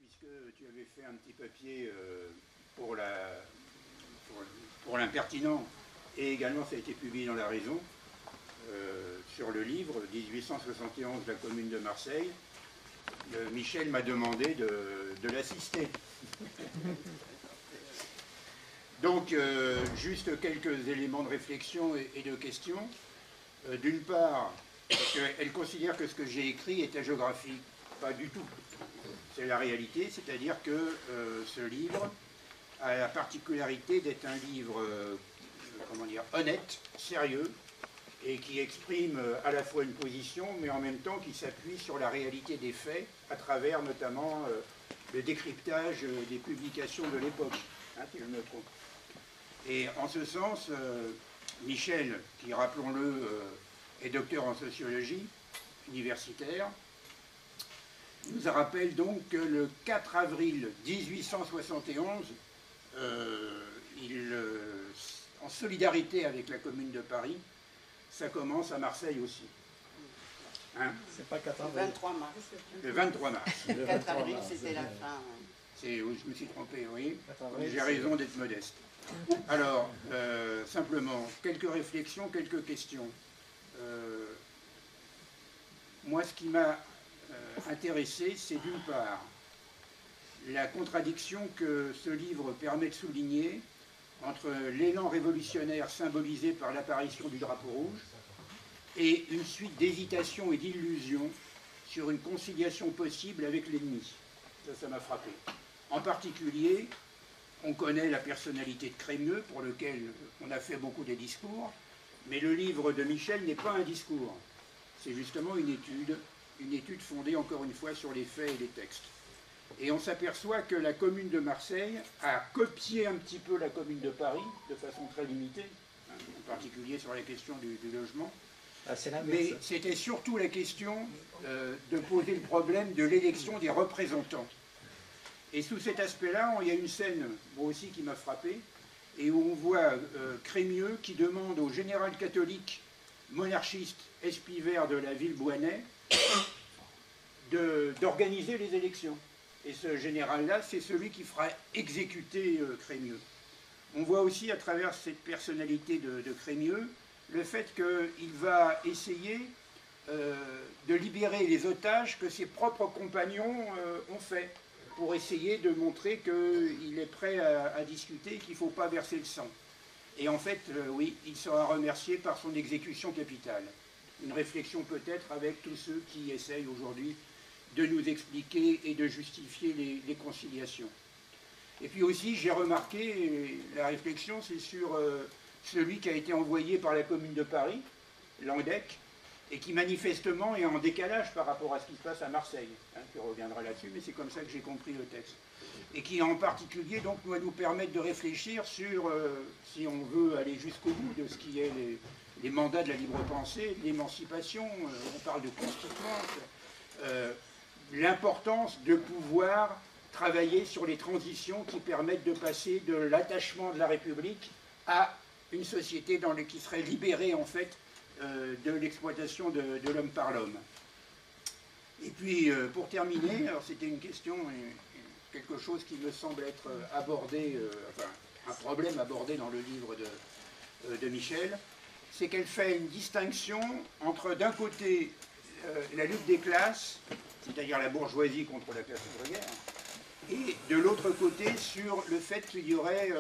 puisque tu avais fait un petit papier pour l'impertinent, et également ça a été publié dans La Raison, sur le livre 1871 de la Commune de Marseille, Michel m'a demandé de l'assister. Donc, juste quelques éléments de réflexion et de questions. D'une part, elle considère que ce que j'ai écrit est hagiographique. Pas du tout. C'est la réalité, c'est-à-dire que ce livre a la particularité d'être un livre comment dire, honnête, sérieux, et qui exprime à la fois une position, mais en même temps qui s'appuie sur la réalité des faits, à travers notamment le décryptage des publications de l'époque, hein, si je me trompe. Et en ce sens, Michel, qui, rappelons-le, est docteur en sociologie universitaire, nous rappelle donc que le 4 avril 1871, en solidarité avec la Commune de Paris, ça commence à Marseille aussi. Hein? C'est pas 4 avril. Le 23 mars. Le 23 mars. Le 4 avril, c'était la fin. Je me suis trompé, oui. J'ai raison d'être modeste. Alors, simplement, quelques réflexions, quelques questions. Moi, ce qui m'a intéressé, c'est d'une part la contradiction que ce livre permet de souligner entre l'élan révolutionnaire symbolisé par l'apparition du drapeau rouge et une suite d'hésitations et d'illusions sur une conciliation possible avec l'ennemi. Ça m'a frappé. En particulier, on connaît la personnalité de Crémieux, pour lequel on a fait beaucoup de discours, mais le livre de Michel n'est pas un discours. C'est justement une étude fondée encore une fois sur les faits et les textes. Et on s'aperçoit que la Commune de Marseille a copié un petit peu la Commune de Paris, de façon très limitée, hein, en particulier sur la question du logement. Mais c'était surtout la question de poser le problème de l'élection des représentants. Et sous cet aspect-là, il y a une scène, moi aussi, qui m'a frappé, et où on voit Crémieux qui demande au général catholique monarchiste Espivert de la ville Boisnais d'organiser les élections. Et ce général-là, c'est celui qui fera exécuter Crémieux. On voit aussi à travers cette personnalité de Crémieux le fait qu'il va essayer de libérer les otages que ses propres compagnons ont fait, pour essayer de montrer qu'il est prêt à discuter et qu'il ne faut pas verser le sang. Et en fait, oui, il sera remercié par son exécution capitale. Une réflexion peut-être avec tous ceux qui essayent aujourd'hui de nous expliquer et de justifier les conciliations. Et puis aussi, j'ai remarqué, la réflexion, c'est sur celui qui a été envoyé par la Commune de Paris, Landec, et qui manifestement est en décalage par rapport à ce qui se passe à Marseille. Hein, tu reviendras là-dessus, mais c'est comme ça que j'ai compris le texte. Et qui en particulier donc, doit nous permettre de réfléchir sur, si on veut aller jusqu'au bout de ce qui est les mandats de la libre pensée, de l'émancipation, on parle de constituante, l'importance de pouvoir travailler sur les transitions qui permettent de passer de l'attachement de la République à une société qui serait libérée en fait de l'exploitation de l'homme par l'homme. Et puis pour terminer, alors c'était une question, quelque chose qui me semble être abordé, enfin un problème abordé dans le livre de Michel, c'est qu'elle fait une distinction entre d'un côté la lutte des classes, c'est-à-dire la bourgeoisie contre la classe ouvrière, et de l'autre côté sur le fait qu'il y aurait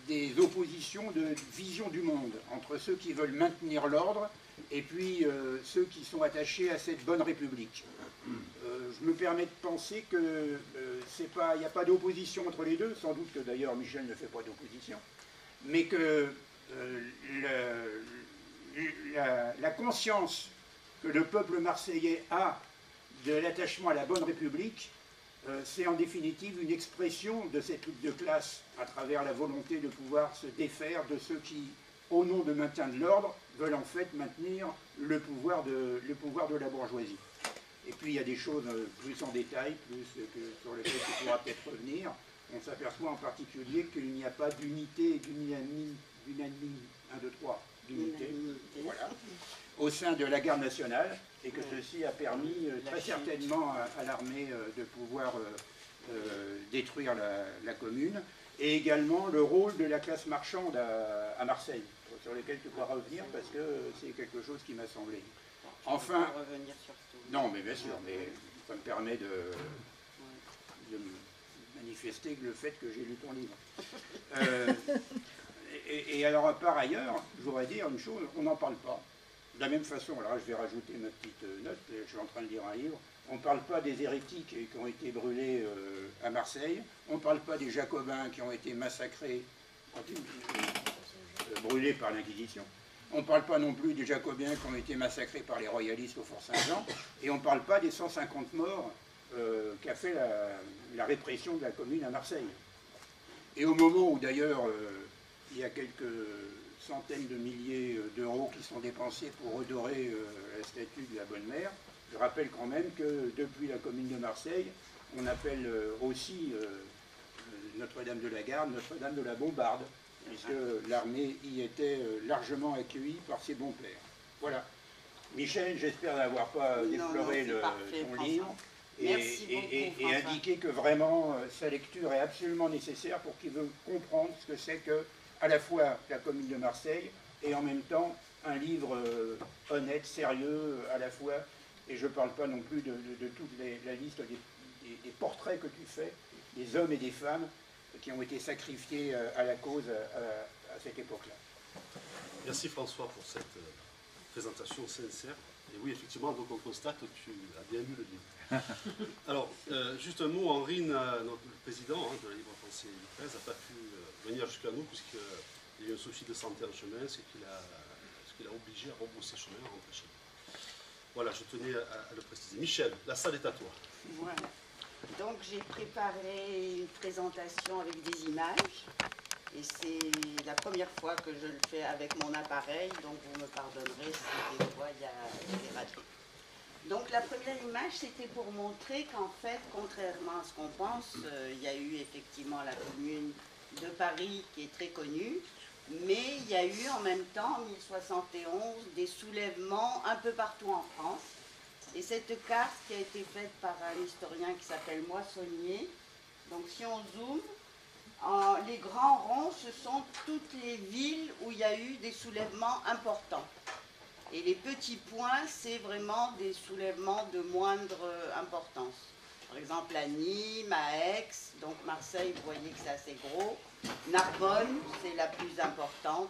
des oppositions de vision du monde entre ceux qui veulent maintenir l'ordre et puis ceux qui sont attachés à cette bonne République. Je me permets de penser que il n'y a pas d'opposition entre les deux, sans doute que d'ailleurs Michel ne fait pas d'opposition, mais que la conscience que le peuple marseillais a de l'attachement à la bonne République, c'est en définitive une expression de cette lutte de classe à travers la volonté de pouvoir se défaire de ceux qui, au nom de maintien de l'ordre, veulent en fait maintenir le pouvoir de la bourgeoisie. Et puis il y a des choses plus en détail, sur lesquelles il pourra peut-être revenir. On s'aperçoit en particulier qu'il n'y a pas d'unité, d'unité, voilà, au sein de la garde nationale, et que ceci a permis très certainement à l'armée de pouvoir détruire la commune, et également le rôle de la classe marchande à Marseille, sur lequel tu pourras revenir parce que c'est quelque chose qui m'a semblé. Enfin, revenir sur tout. Non, mais bien sûr, mais ça me permet de manifester le fait que j'ai lu ton livre. Et alors, par ailleurs, je voudrais dire une chose, on n'en parle pas. De la même façon, alors je vais rajouter ma petite note, je suis en train de lire un livre, on ne parle pas des hérétiques qui ont été brûlés à Marseille, on ne parle pas des jacobins qui ont été massacrés, brûlés par l'Inquisition, on ne parle pas non plus des jacobins qui ont été massacrés par les royalistes au Fort Saint-Jean, et on ne parle pas des 150 morts qu'a fait la répression de la commune à Marseille. Et au moment où d'ailleurs il y a quelques centaines de milliers d'euros qui sont dépensés pour redorer la statue de la Bonne Mère, je rappelle quand même que depuis la commune de Marseille, on appelle aussi Notre-Dame de la Garde, Notre-Dame de la Bombarde, puisque l'armée y était largement accueillie par ses bons pères. Voilà. Michel, j'espère n'avoir pas déploré ton livre et indiquer que vraiment sa lecture est absolument nécessaire pour qu'il veut comprendre ce que c'est que à la fois la commune de Marseille et en même temps un livre honnête, sérieux à la fois. Et je ne parle pas non plus de toute la liste des portraits que tu fais, des hommes et des femmes qui ont été sacrifiés à la cause à cette époque-là. Merci François pour cette présentation sincère. Et oui, effectivement, donc on constate que tu as bien lu le livre. Alors, juste un mot, Henri, notre président de la Libre Pensée Lycraise, n'a pas pu venir jusqu'à nous puisqu'il y a eu un souci de santé en chemin, ce qui l'a obligé à rebrousser chemin, à rentrer chez lui. Voilà, je tenais à le préciser. Michel, la salle est à toi. Voilà. Donc j'ai préparé une présentation avec des images. Et c'est la première fois que je le fais avec mon appareil, donc vous me pardonnerez si des fois il y a des ratés. Donc la première image, c'était pour montrer qu'en fait, contrairement à ce qu'on pense, il y a eu effectivement la commune de Paris qui est très connue, mais il y a eu en même temps, en 1071, des soulèvements un peu partout en France. Et cette carte qui a été faite par un historien qui s'appelle Moissonnier, donc si on zoome, les grands ronds, ce sont toutes les villes où il y a eu des soulèvements importants. Et les petits points, c'est vraiment des soulèvements de moindre importance. Par exemple, à Nîmes, à Aix, donc Marseille, vous voyez que c'est assez gros. Narbonne, c'est la plus importante.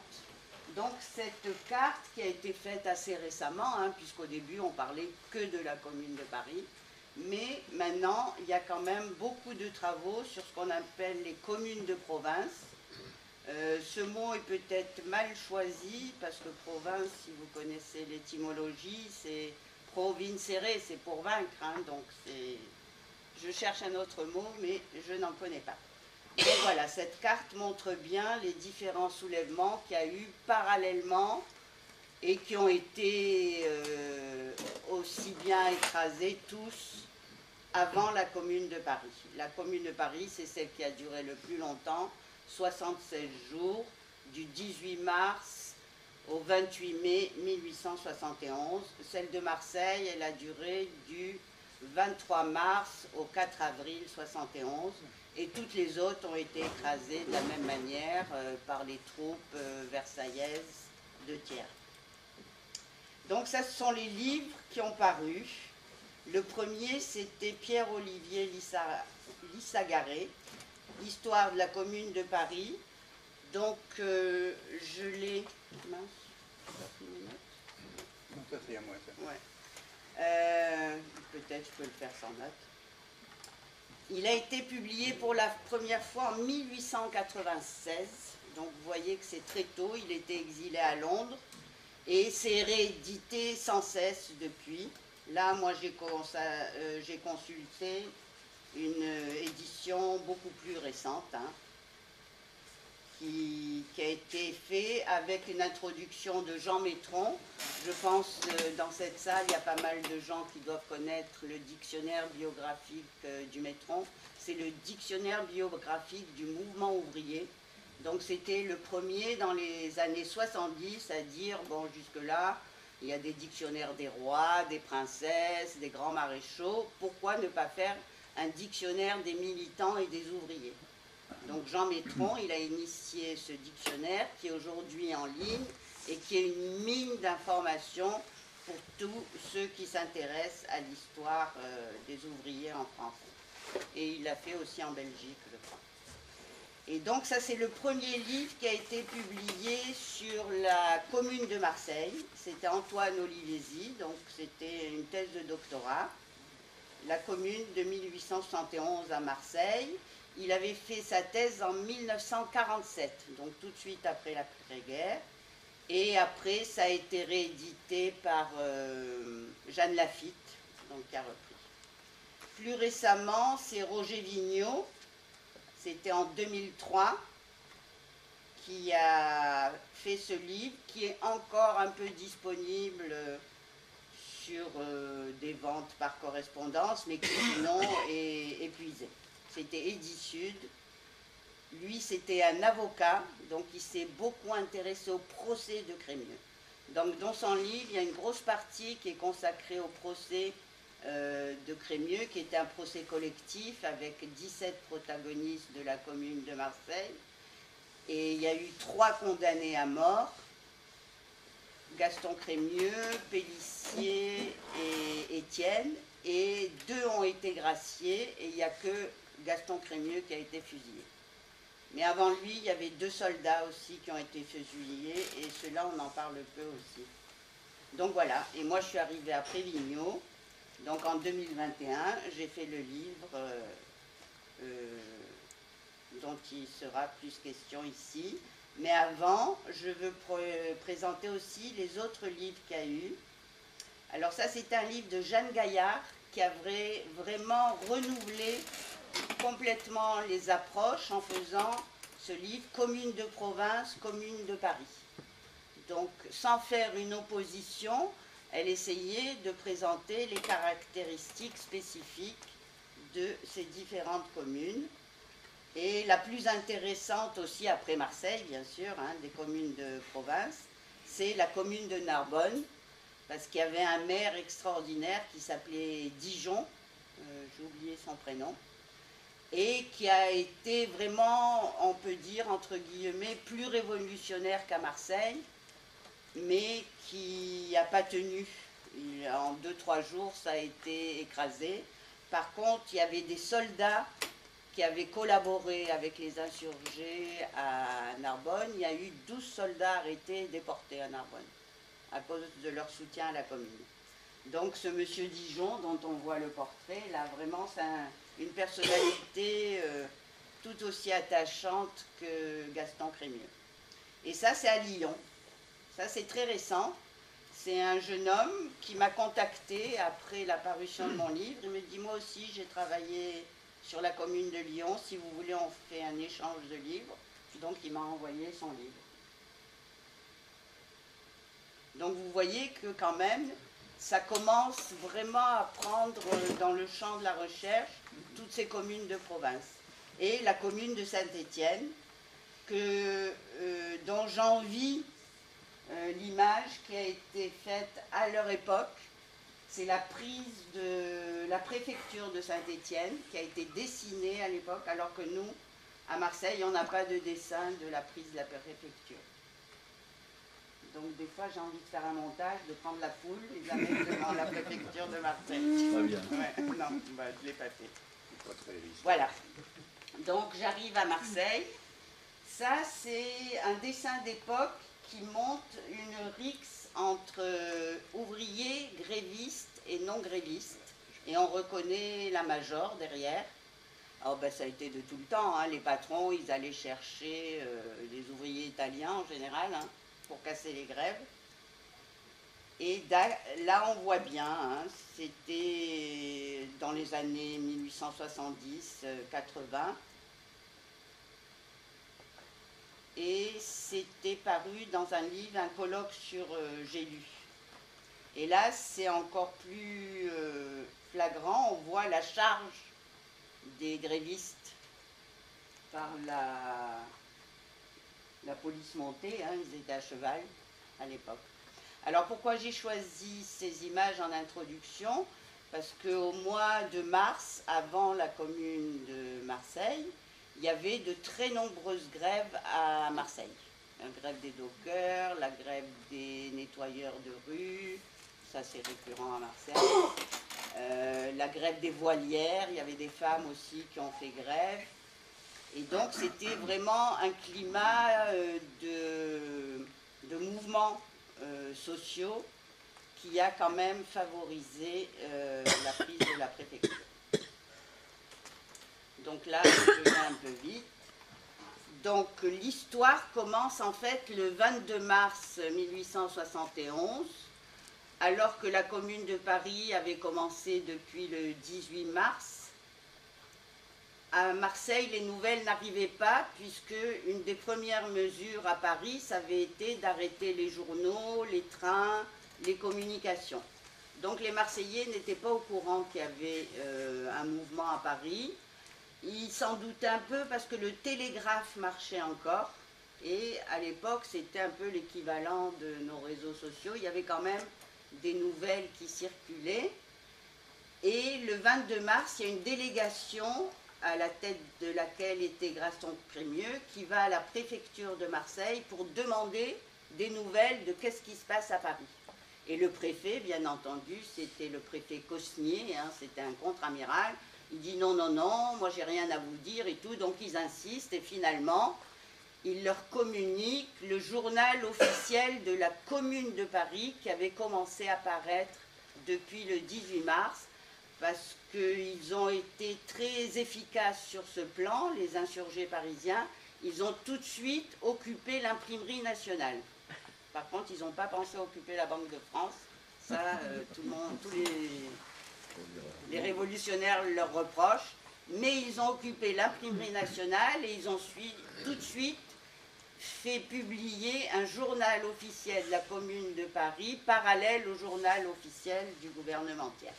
Donc cette carte qui a été faite assez récemment, puisqu'au début on parlait que de la commune de Paris, mais maintenant il y a quand même beaucoup de travaux sur ce qu'on appelle les communes de province. Ce mot est peut-être mal choisi parce que province, si vous connaissez l'étymologie, c'est provincere, c'est pour vaincre, donc je cherche un autre mot mais je n'en connais pas. Et voilà, cette carte montre bien les différents soulèvements qu'il y a eu parallèlement et qui ont été aussi bien écrasés tous avant la Commune de Paris. La Commune de Paris, c'est celle qui a duré le plus longtemps, 76 jours, du 18 mars au 28 mai 1871. Celle de Marseille, elle a duré du 23 mars au 4 avril 71. Et toutes les autres ont été écrasées de la même manière par les troupes versaillaises de Thiers. Donc ça, ce sont les livres qui ont paru. Le premier, c'était Pierre-Olivier Lissagaré, L'histoire de la commune de Paris. Donc je l'ai... Mince, non, ça c'est à moi ça. Ouais. Peut-être je peux le faire sans note. Il a été publié pour la première fois en 1896, donc vous voyez que c'est très tôt, il était exilé à Londres, et c'est réédité sans cesse depuis. Là, moi j'ai consulté une édition beaucoup plus récente, qui a été faite avec une introduction de Jean Métron. Je pense que dans cette salle, il y a pas mal de gens qui doivent connaître le dictionnaire biographique du Métron. C'est le dictionnaire biographique du mouvement ouvrier. Donc c'était le premier dans les années 70 à dire, bon jusque-là, il y a des dictionnaires des rois, des princesses, des grands maréchaux, pourquoi ne pas faire un dictionnaire des militants et des ouvriers. Donc Jean Métron, il a initié ce dictionnaire qui est aujourd'hui en ligne et qui est une mine d'informations pour tous ceux qui s'intéressent à l'histoire des ouvriers en France. Et il l'a fait aussi en Belgique, je crois. Et donc ça, c'est le premier livre qui a été publié sur la commune de Marseille. C'était Antoine Oliviesi, donc c'était une thèse de doctorat. La commune de 1871 à Marseille. Il avait fait sa thèse en 1947, donc tout de suite après l'après-guerre. Et après, ça a été réédité par Jeanne Lafitte, donc qui a repris. Plus récemment, c'est Roger Vigneault, c'était en 2003, qui a fait ce livre, qui est encore un peu disponible sur des ventes par correspondance, mais qui sinon est épuisé. C'était Edisud. Lui, c'était un avocat, donc il s'est beaucoup intéressé au procès de Crémieux. Donc dans son livre, il y a une grosse partie qui est consacrée au procès de Crémieux, qui était un procès collectif avec 17 protagonistes de la commune de Marseille. Et il y a eu 3 condamnés à mort, Gaston Crémieux, Pélissier et Étienne, et 2 ont été graciés, et il n'y a que Gaston Crémieux qui a été fusillé. Mais avant lui, il y avait 2 soldats aussi qui ont été fusillés, et ceux-là, on en parle peu aussi. Donc voilà, et moi je suis arrivée après Vigneault, donc en 2021, j'ai fait le livre dont il sera plus question ici. Mais avant, je veux présenter aussi les autres livres qu'il y a eu. Alors ça, c'est un livre de Jeanne Gaillard qui a vraiment renouvelé complètement les approches en faisant ce livre « Commune de province, commune de Paris ». Donc, sans faire une opposition, elle essayait de présenter les caractéristiques spécifiques de ces différentes communes. Et la plus intéressante aussi, après Marseille, bien sûr, hein, des communes de province, c'est la commune de Narbonne, parce qu'il y avait un maire extraordinaire qui s'appelait Dijon, j'ai oublié son prénom, et qui a été vraiment, on peut dire, entre guillemets, plus révolutionnaire qu'à Marseille, mais qui n'a pas tenu. En 2-3 jours, ça a été écrasé. Par contre, il y avait des soldats qui avaient collaboré avec les insurgés à Narbonne. Il y a eu 12 soldats arrêtés et déportés à Narbonne, à cause de leur soutien à la commune. Donc ce monsieur Dijon, dont on voit le portrait, là, vraiment, c'est une personnalité tout aussi attachante que Gaston Crémieux. Et ça, c'est à Lyon. Ça, c'est très récent. C'est un jeune homme qui m'a contacté après la parution de mon livre. Il me dit, moi aussi, j'ai travaillé sur la commune de Lyon. Si vous voulez, on fait un échange de livres. Donc, il m'a envoyé son livre. Donc, vous voyez que quand même, ça commence vraiment à prendre dans le champ de la recherche toutes ces communes de province. Et la commune de Saint-Étienne, dont j'envie l'image qui a été faite à leur époque. C'est la prise de la préfecture de Saint-Étienne qui a été dessinée à l'époque, alors que nous, à Marseille, on n'a pas de dessin de la prise de la préfecture. Donc des fois, j'ai envie de faire un montage, de prendre la poule et de la mettre devant la préfecture de Marseille. Très bien. Ouais, non, bah, je ne l'ai pas fait. C'est pas très risqué. Voilà. Donc j'arrive à Marseille. Ça, c'est un dessin d'époque qui montre une rixe entre ouvriers, grévistes et non-grévistes. Et on reconnaît la major derrière. Alors, ben, ça a été de tout le temps. Hein. Les patrons, ils allaient chercher les ouvriers italiens en général, hein, pour casser les grèves. Et là, on voit bien, hein, c'était dans les années 1870-80. Et c'était paru dans un livre, un colloque sur J'ai lu. Et là, c'est encore plus flagrant, on voit la charge des grévistes par la police montée, hein, ils étaient à cheval à l'époque. Alors pourquoi j'ai choisi ces images en introduction? parce qu'au mois de mars, avant la commune de Marseille, il y avait de très nombreuses grèves à Marseille. La grève des dockers, la grève des nettoyeurs de rue, ça c'est récurrent à Marseille. La grève des voilières, il y avait des femmes aussi qui ont fait grève. Et donc c'était vraiment un climat de mouvements sociaux qui a quand même favorisé la prise de la préfecture. Donc là, je vais un peu vite. Donc l'histoire commence en fait le 22 mars 1871, alors que la Commune de Paris avait commencé depuis le 18 mars. À Marseille, les nouvelles n'arrivaient pas, puisque une des premières mesures à Paris, ça avait été d'arrêter les journaux, les trains, les communications. Donc les Marseillais n'étaient pas au courant qu'il y avait un mouvement à Paris. Ils s'en doutaient un peu parce que le télégraphe marchait encore. Et à l'époque, c'était un peu l'équivalent de nos réseaux sociaux. Il y avait quand même des nouvelles qui circulaient. Et le 22 mars, il y a une délégation à la tête de laquelle était Gaston Crémieux, qui va à la préfecture de Marseille pour demander des nouvelles de qu'est-ce qui se passe à Paris. Et le préfet, bien entendu, c'était le préfet Cosnier, hein, c'était un contre-amiral. Il dit non, non, non, moi j'ai rien à vous dire et tout, donc ils insistent et finalement, il leur communique le journal officiel de la Commune de Paris qui avait commencé à paraître depuis le 18 mars, parce qu'ils ont été très efficaces sur ce plan, les insurgés parisiens. Ils ont tout de suite occupé l'imprimerie nationale. Par contre, ils n'ont pas pensé à occuper la Banque de France. Ça, tout le monde, tous les révolutionnaires leur reprochent. Mais ils ont occupé l'imprimerie nationale et ils ont tout de suite fait publier un journal officiel de la Commune de Paris, parallèle au journal officiel du gouvernement tiers.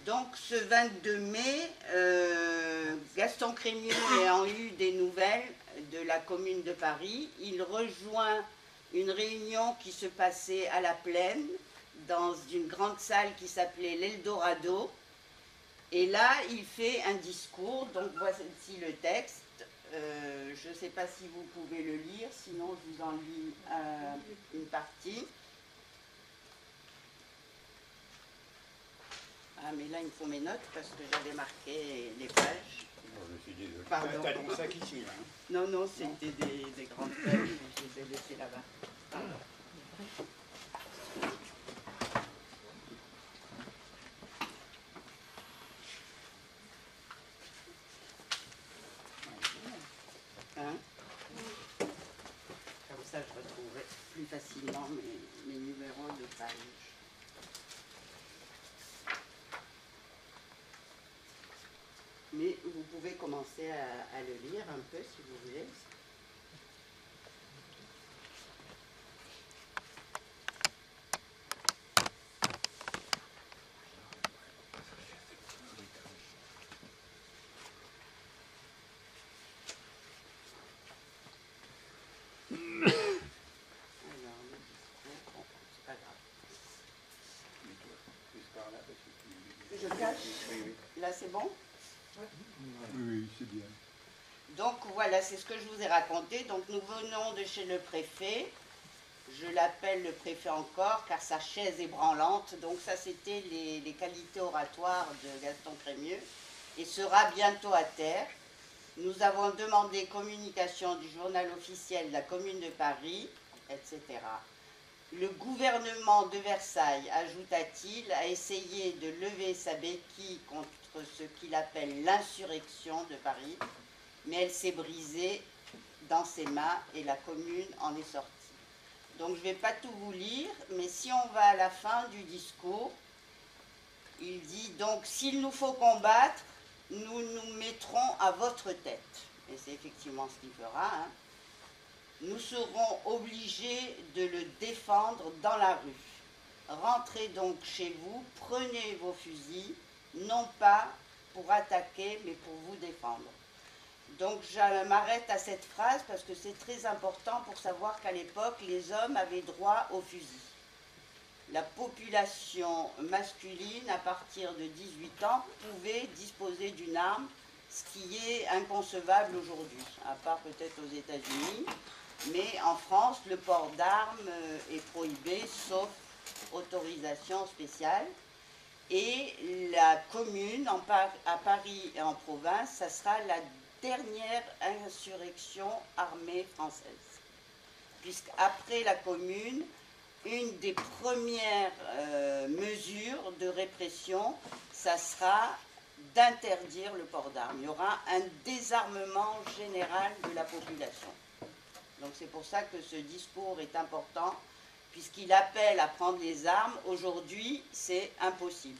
Donc ce 22 mai, Gaston Crémieux ayant eu des nouvelles de la Commune de Paris, il rejoint une réunion qui se passait à la Plaine, dans une grande salle qui s'appelait l'Eldorado. Et là, il fait un discours, donc voici le texte. Je ne sais pas si vous pouvez le lire, sinon je vous en lis une partie. Ah, mais là, il me faut mes notes parce que j'avais marqué les pages. Pardon. T'as ton sac ici, là. Non, non, c'était des grandes feuilles, je les ai laissées là-bas. Pardon. Hein? Comme ça, je retrouverai plus facilement mes numéros de pages. Mais vous pouvez commencer à le lire un peu si vous voulez. Je cache. Là, c'est bon? Oui, c'est bien. Donc voilà, c'est ce que je vous ai raconté. Donc nous venons de chez le préfet. Je l'appelle le préfet encore car sa chaise est branlante. Donc ça, c'était les qualités oratoires de Gaston Crémieux. Et sera bientôt à terre. Nous avons demandé communication du journal officiel de la Commune de Paris, etc. Le gouvernement de Versailles, ajouta-t-il, a essayé de lever sa béquille contre ce qu'il appelle l'insurrection de Paris, mais elle s'est brisée dans ses mains et la Commune en est sortie. Donc je ne vais pas tout vous lire, mais si on va à la fin du discours, il dit donc s'il nous faut combattre, nous nous mettrons à votre tête. Et c'est effectivement ce qu'il fera, hein. Nous serons obligés de le défendre dans la rue. Rentrez donc chez vous, prenez vos fusils, non pas pour attaquer, mais pour vous défendre. Donc je m'arrête à cette phrase parce que c'est très important pour savoir qu'à l'époque, les hommes avaient droit au fusil. la population masculine, à partir de 18 ans, pouvait disposer d'une arme, ce qui est inconcevable aujourd'hui, à part peut-être aux États-Unis. Mais en France, le port d'armes est prohibé, sauf autorisation spéciale. Et la commune, à Paris et en province, ça sera la dernière insurrection armée française. Puisqu'après la commune, une des premières mesures de répression, ça sera d'interdire le port d'armes. Il y aura un désarmement général de la population. Donc c'est pour ça que ce discours est important, puisqu'il appelle à prendre les armes. Aujourd'hui, c'est impossible.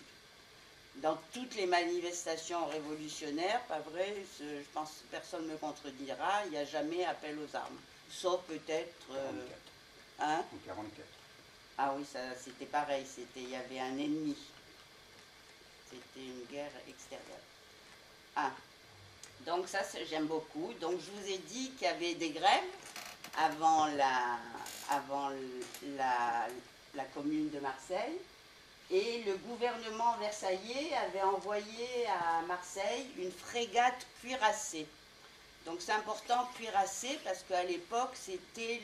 Dans toutes les manifestations révolutionnaires, pas vrai, je pense que personne ne me contredira, il n'y a jamais appel aux armes. Sauf peut-être... En 44. Ah oui, ça c'était pareil, il y avait un ennemi. C'était une guerre extérieure. Ah, donc ça j'aime beaucoup. Donc je vous ai dit qu'il y avait des grèves avant la commune de Marseille. Et le gouvernement versaillais avait envoyé à Marseille une frégate cuirassée. Donc c'est important, cuirassée, parce qu'à l'époque, c'était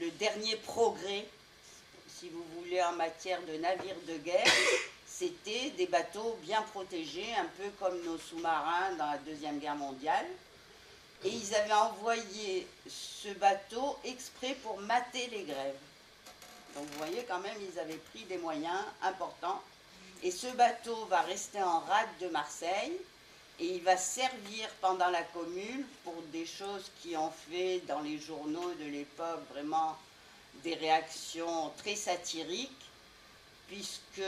le dernier progrès, si vous voulez, en matière de navires de guerre. C'était des bateaux bien protégés, un peu comme nos sous-marins dans la Deuxième Guerre mondiale. Et ils avaient envoyé ce bateau exprès pour mater les grèves. Donc vous voyez quand même, ils avaient pris des moyens importants. Et ce bateau va rester en rade de Marseille et il va servir pendant la Commune pour des choses qui ont fait dans les journaux de l'époque vraiment des réactions très satiriques, puisque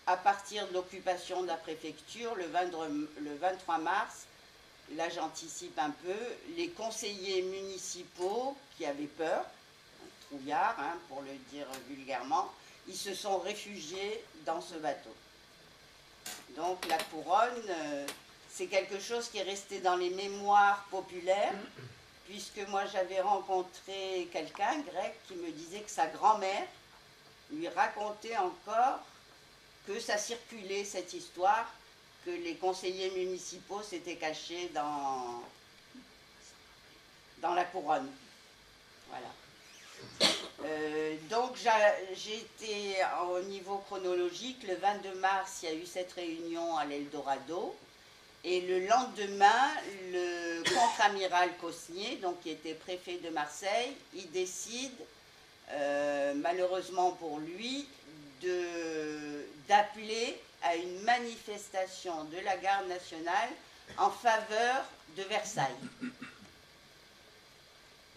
à partir de l'occupation de la préfecture, le 23 mars, là j'anticipe un peu, les conseillers municipaux qui avaient peur, trouillards, hein, pour le dire vulgairement, ils se sont réfugiés dans ce bateau. Donc la couronne, c'est quelque chose qui est resté dans les mémoires populaires, puisque moi j'avais rencontré quelqu'un, grec, qui me disait que sa grand-mère lui racontait encore que ça circulait, cette histoire, que les conseillers municipaux s'étaient cachés dans la couronne. Voilà. Donc j'étais au niveau chronologique, le 22 mars, il y a eu cette réunion à l'Eldorado, et le lendemain, le contre-amiral Cosnier, donc qui était préfet de Marseille, il décide, malheureusement pour lui, d'appeler à une manifestation de la garde nationale en faveur de Versailles.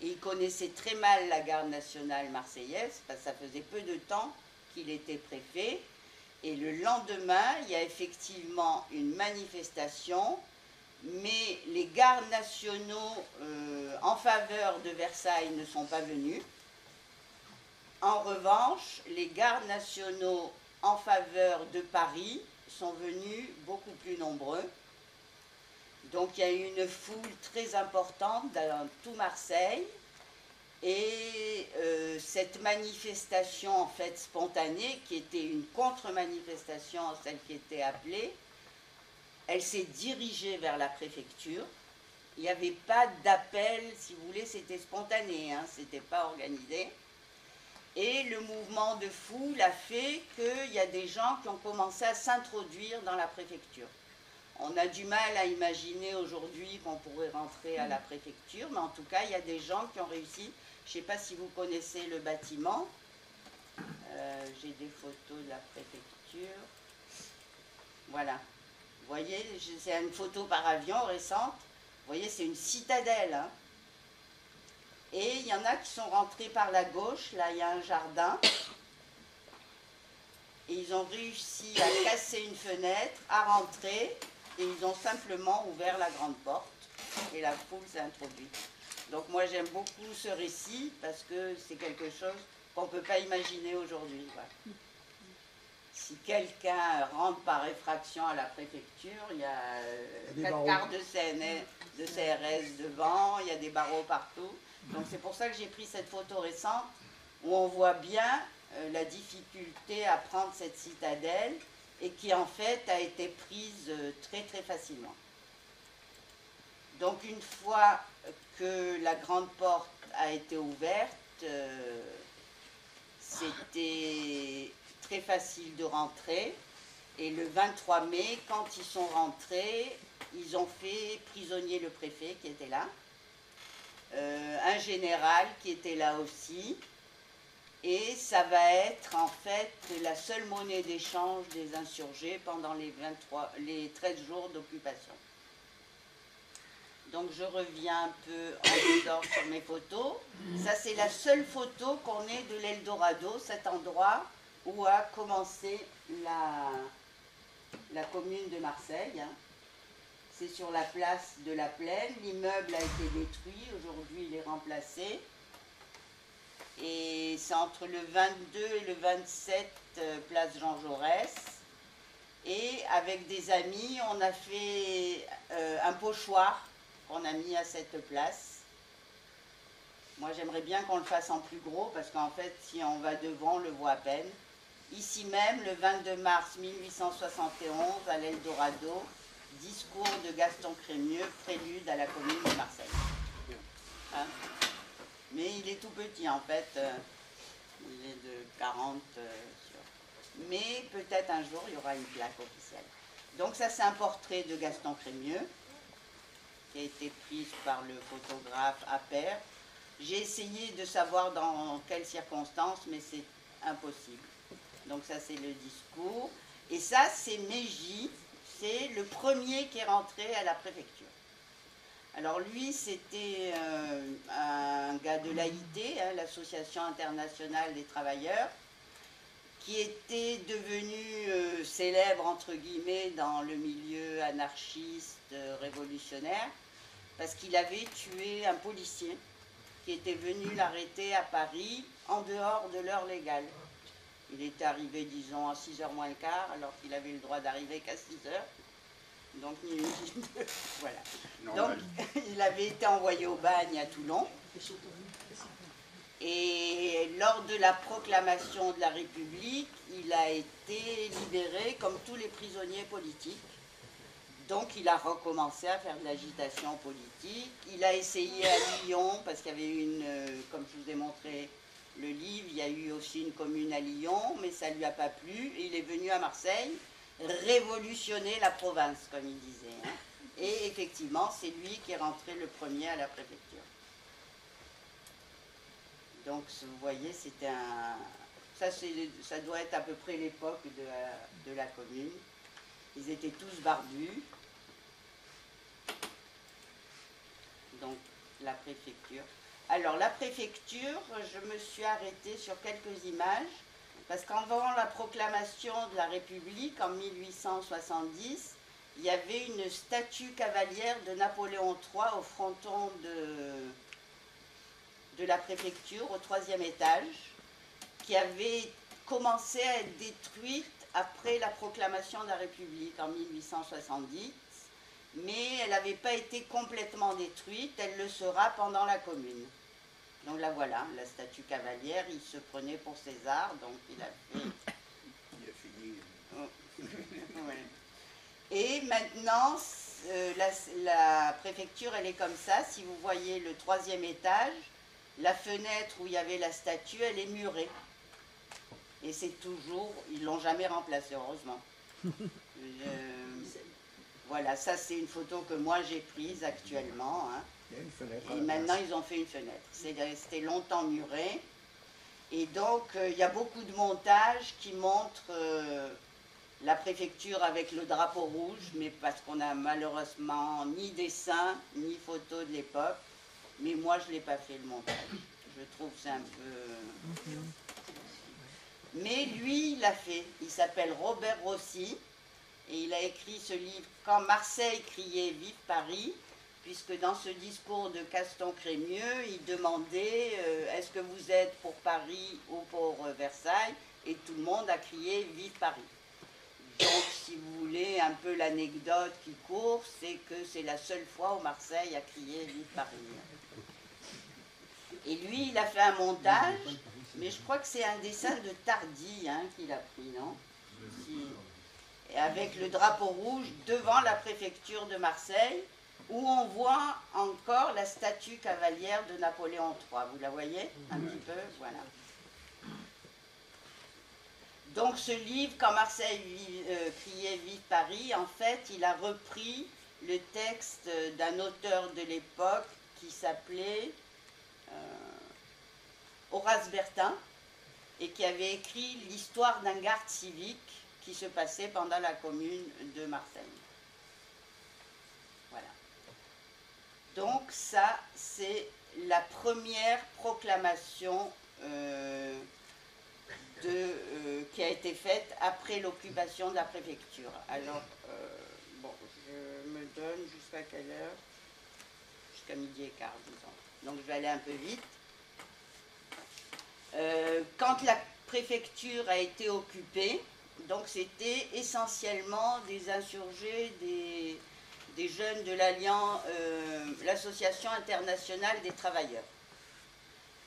Et il connaissait très mal la garde nationale marseillaise, parce que ça faisait peu de temps qu'il était préfet. Et le lendemain, il y a effectivement une manifestation, mais les gardes nationaux en faveur de Versailles ne sont pas venus. En revanche, les gardes nationaux en faveur de Paris sont venus beaucoup plus nombreux. Donc il y a eu une foule très importante dans tout Marseille. Et cette manifestation en fait spontanée, qui était une contre-manifestation, celle qui était appelée, elle s'est dirigée vers la préfecture. Il n'y avait pas d'appel, si vous voulez, c'était spontané, hein, c'était pas organisé. Et le mouvement de foule a fait qu'il y a des gens qui ont commencé à s'introduire dans la préfecture. On a du mal à imaginer aujourd'hui qu'on pourrait rentrer à la préfecture, mais en tout cas, il y a des gens qui ont réussi. Je ne sais pas si vous connaissez le bâtiment. J'ai des photos de la préfecture. Voilà. Vous voyez, c'est une photo par avion récente. Vous voyez, c'est une citadelle, hein. Et il y en a qui sont rentrés par la gauche. Là, il y a un jardin. Et ils ont réussi à casser une fenêtre, à rentrer. Et ils ont simplement ouvert la grande porte. Et la foule s'est introduite. Donc moi, j'aime beaucoup ce récit parce que c'est quelque chose qu'on ne peut pas imaginer aujourd'hui. Voilà. Si quelqu'un rentre par effraction à la préfecture, il y a 4 quarts de CRS devant, il y a des barreaux partout. Donc c'est pour ça que j'ai pris cette photo récente, où on voit bien la difficulté à prendre cette citadelle et qui en fait a été prise très très facilement. Donc une fois que la grande porte a été ouverte, c'était très facile de rentrer. Et le 23 mai, quand ils sont rentrés, ils ont fait prisonnier le préfet qui était là, un général qui était là aussi, et ça va être en fait la seule monnaie d'échange des insurgés pendant les 13 jours d'occupation. Donc je reviens un peu en dehors sur mes photos. Ça c'est la seule photo qu'on ait de l'Eldorado, cet endroit où a commencé la commune de Marseille. Hein. C'est sur la place de la Plaine. L'immeuble a été détruit, aujourd'hui il est remplacé. Et c'est entre le 22 et le 27 place Jean Jaurès. Et avec des amis, on a fait un pochoir qu'on a mis à cette place. Moi j'aimerais bien qu'on le fasse en plus gros parce qu'en fait si on va devant on le voit à peine. Ici même le 22 mars 1871 à l'Eldorado, discours de Gaston Crémieux, prélude à la commune de Marseille. Hein? Mais il est tout petit en fait, il est de 40 mais peut-être un jour il y aura une plaque officielle. Donc ça c'est un portrait de Gaston Crémieux qui a été prise par le photographe Appert. J'ai essayé de savoir dans quelles circonstances, mais c'est impossible. Donc ça, c'est le discours. Et ça, c'est Mégy, c'est le premier qui est rentré à la préfecture. Alors lui, c'était un gars de l'AIT, hein, l'Association internationale des travailleurs, qui était devenu célèbre, entre guillemets, dans le milieu anarchiste, révolutionnaire, parce qu'il avait tué un policier qui était venu l'arrêter à Paris en dehors de l'heure légale. Il était arrivé, disons, à 6h moins le quart, alors qu'il avait le droit d'arriver qu'à 6h. Donc, voilà. Donc, il avait été envoyé au bagne à Toulon. Et lors de la proclamation de la République, il a été libéré comme tous les prisonniers politiques. Donc il a recommencé à faire de l'agitation politique. Il a essayé à Lyon, parce qu'il y avait une, comme je vous ai montré le livre, il y a eu aussi une commune à Lyon, mais ça ne lui a pas plu. Et il est venu à Marseille révolutionner la province, comme il disait. Hein. Et effectivement, c'est lui qui est rentré le premier à la préfecture. Donc, vous voyez, c'était un... Ça doit être à peu près l'époque de la commune. Ils étaient tous barbus. Donc, la préfecture. Alors, la préfecture, je me suis arrêtée sur quelques images, parce qu'avant la proclamation de la République, en 1870, il y avait une statue cavalière de Napoléon III au fronton de la préfecture, au 3e étage, qui avait commencé à être détruite après la proclamation de la République en 1870, mais elle n'avait pas été complètement détruite, elle le sera pendant la Commune. Donc là voilà, la statue cavalière, il se prenait pour César, donc il a fait... Il a fini. Oh. Ouais. Et maintenant, la préfecture, elle est comme ça. Si vous voyez le 3e étage, la fenêtre où il y avait la statue, elle est murée. Et c'est toujours, ils ne l'ont jamais remplacée, heureusement. Voilà, ça c'est une photo que moi j'ai prise actuellement. Hein. Il y a une fenêtre. Et maintenant ils ont fait une fenêtre. C'est resté longtemps muré. Et donc il y a beaucoup de montages qui montrent la préfecture avec le drapeau rouge, mais parce qu'on n'a malheureusement ni dessin, ni photo de l'époque. Mais moi je ne l'ai pas fait le montage. Je trouve que c'est un peu... Mais lui, il l'a fait. Il s'appelle Robert Rossi. Et il a écrit ce livre « Quand Marseille criait Vive Paris », puisque dans ce discours de Gaston Crémieux, il demandait est-ce que vous êtes pour Paris ou pour Versailles? Et tout le monde a crié « Vive Paris ». Donc, si vous voulez, un peu l'anecdote qui court, c'est que c'est la seule fois où Marseille a crié « Vive Paris ». Et lui, il a fait un montage Mais je crois que c'est un dessin de Tardy hein, qu'il a pris, non? Et avec le drapeau rouge devant la préfecture de Marseille, où on voit encore la statue cavalière de Napoléon III. Vous la voyez un petit peu? Voilà. Donc ce livre, Quand Marseille criait Vive Paris, en fait, il a repris le texte d'un auteur de l'époque qui s'appelait Horace Bertin et qui avait écrit l'histoire d'un garde civique qui se passait pendant la commune de Marseille. Voilà. Donc ça, c'est la première proclamation qui a été faite après l'occupation de la préfecture. Alors, bon, je me donne jusqu'à quelle heure? Jusqu'à 12h15, disons. Donc je vais aller un peu vite. Quand la préfecture a été occupée, donc c'était essentiellement des insurgés, des jeunes de l'Association internationale des travailleurs.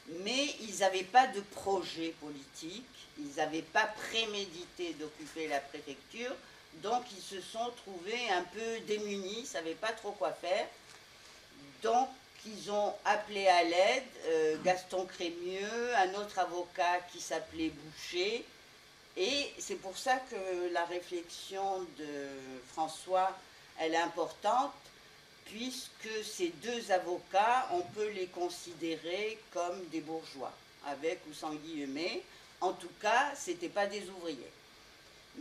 Mais ils n'avaient pas de projet politique, ils n'avaient pas prémédité d'occuper la préfecture, donc ils se sont trouvés un peu démunis, ils ne savaient pas trop quoi faire. Donc ils ont appelé à l'aide Gaston Crémieux, un autre avocat qui s'appelait Boucher, et c'est pour ça que la réflexion de François, elle est importante, puisque ces deux avocats, on peut les considérer comme des bourgeois, avec ou sans guillemets. En tout cas, ce n'étaient pas des ouvriers.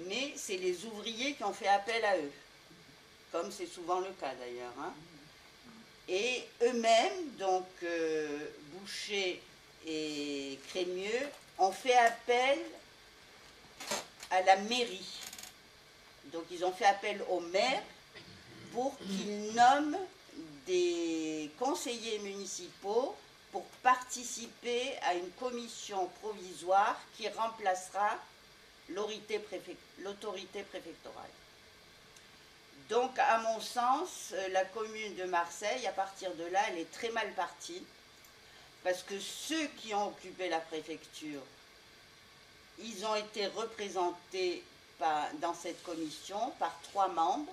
Mais c'est les ouvriers qui ont fait appel à eux, comme c'est souvent le cas d'ailleurs. Hein. Et eux-mêmes, donc Boucher et Crémieux, ont fait appel à la mairie. Donc ils ont fait appel au maire pour qu'il nomme des conseillers municipaux pour participer à une commission provisoire qui remplacera l'autorité préfectorale. Donc, à mon sens, la commune de Marseille, à partir de là, elle est très mal partie, parce que ceux qui ont occupé la préfecture, ils ont été représentés dans cette commission par 3 membres,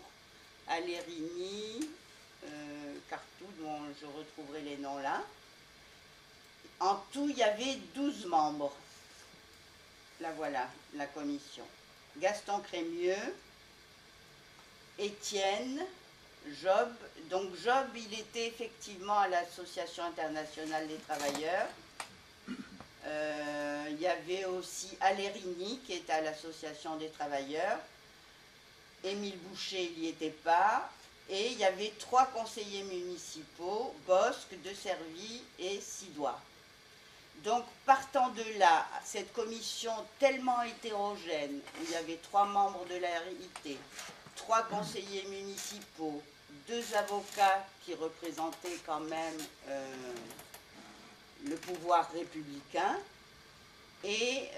Alérini, Cartou, dont je retrouverai les noms là. En tout, il y avait 12 membres. Là voilà, la commission. Gaston Crémieux, Étienne, Job. Donc Job, il était effectivement à l'Association internationale des travailleurs. Il y avait aussi Alérini qui était à l'Association des travailleurs. Émile Boucher, il n'y était pas. Et il y avait 3 conseillers municipaux, Bosque, De Servi et Sidois. Donc, partant de là, cette commission tellement hétérogène, où il y avait 3 membres de la RIT, 3 conseillers municipaux, 2 avocats qui représentaient quand même le pouvoir républicain, et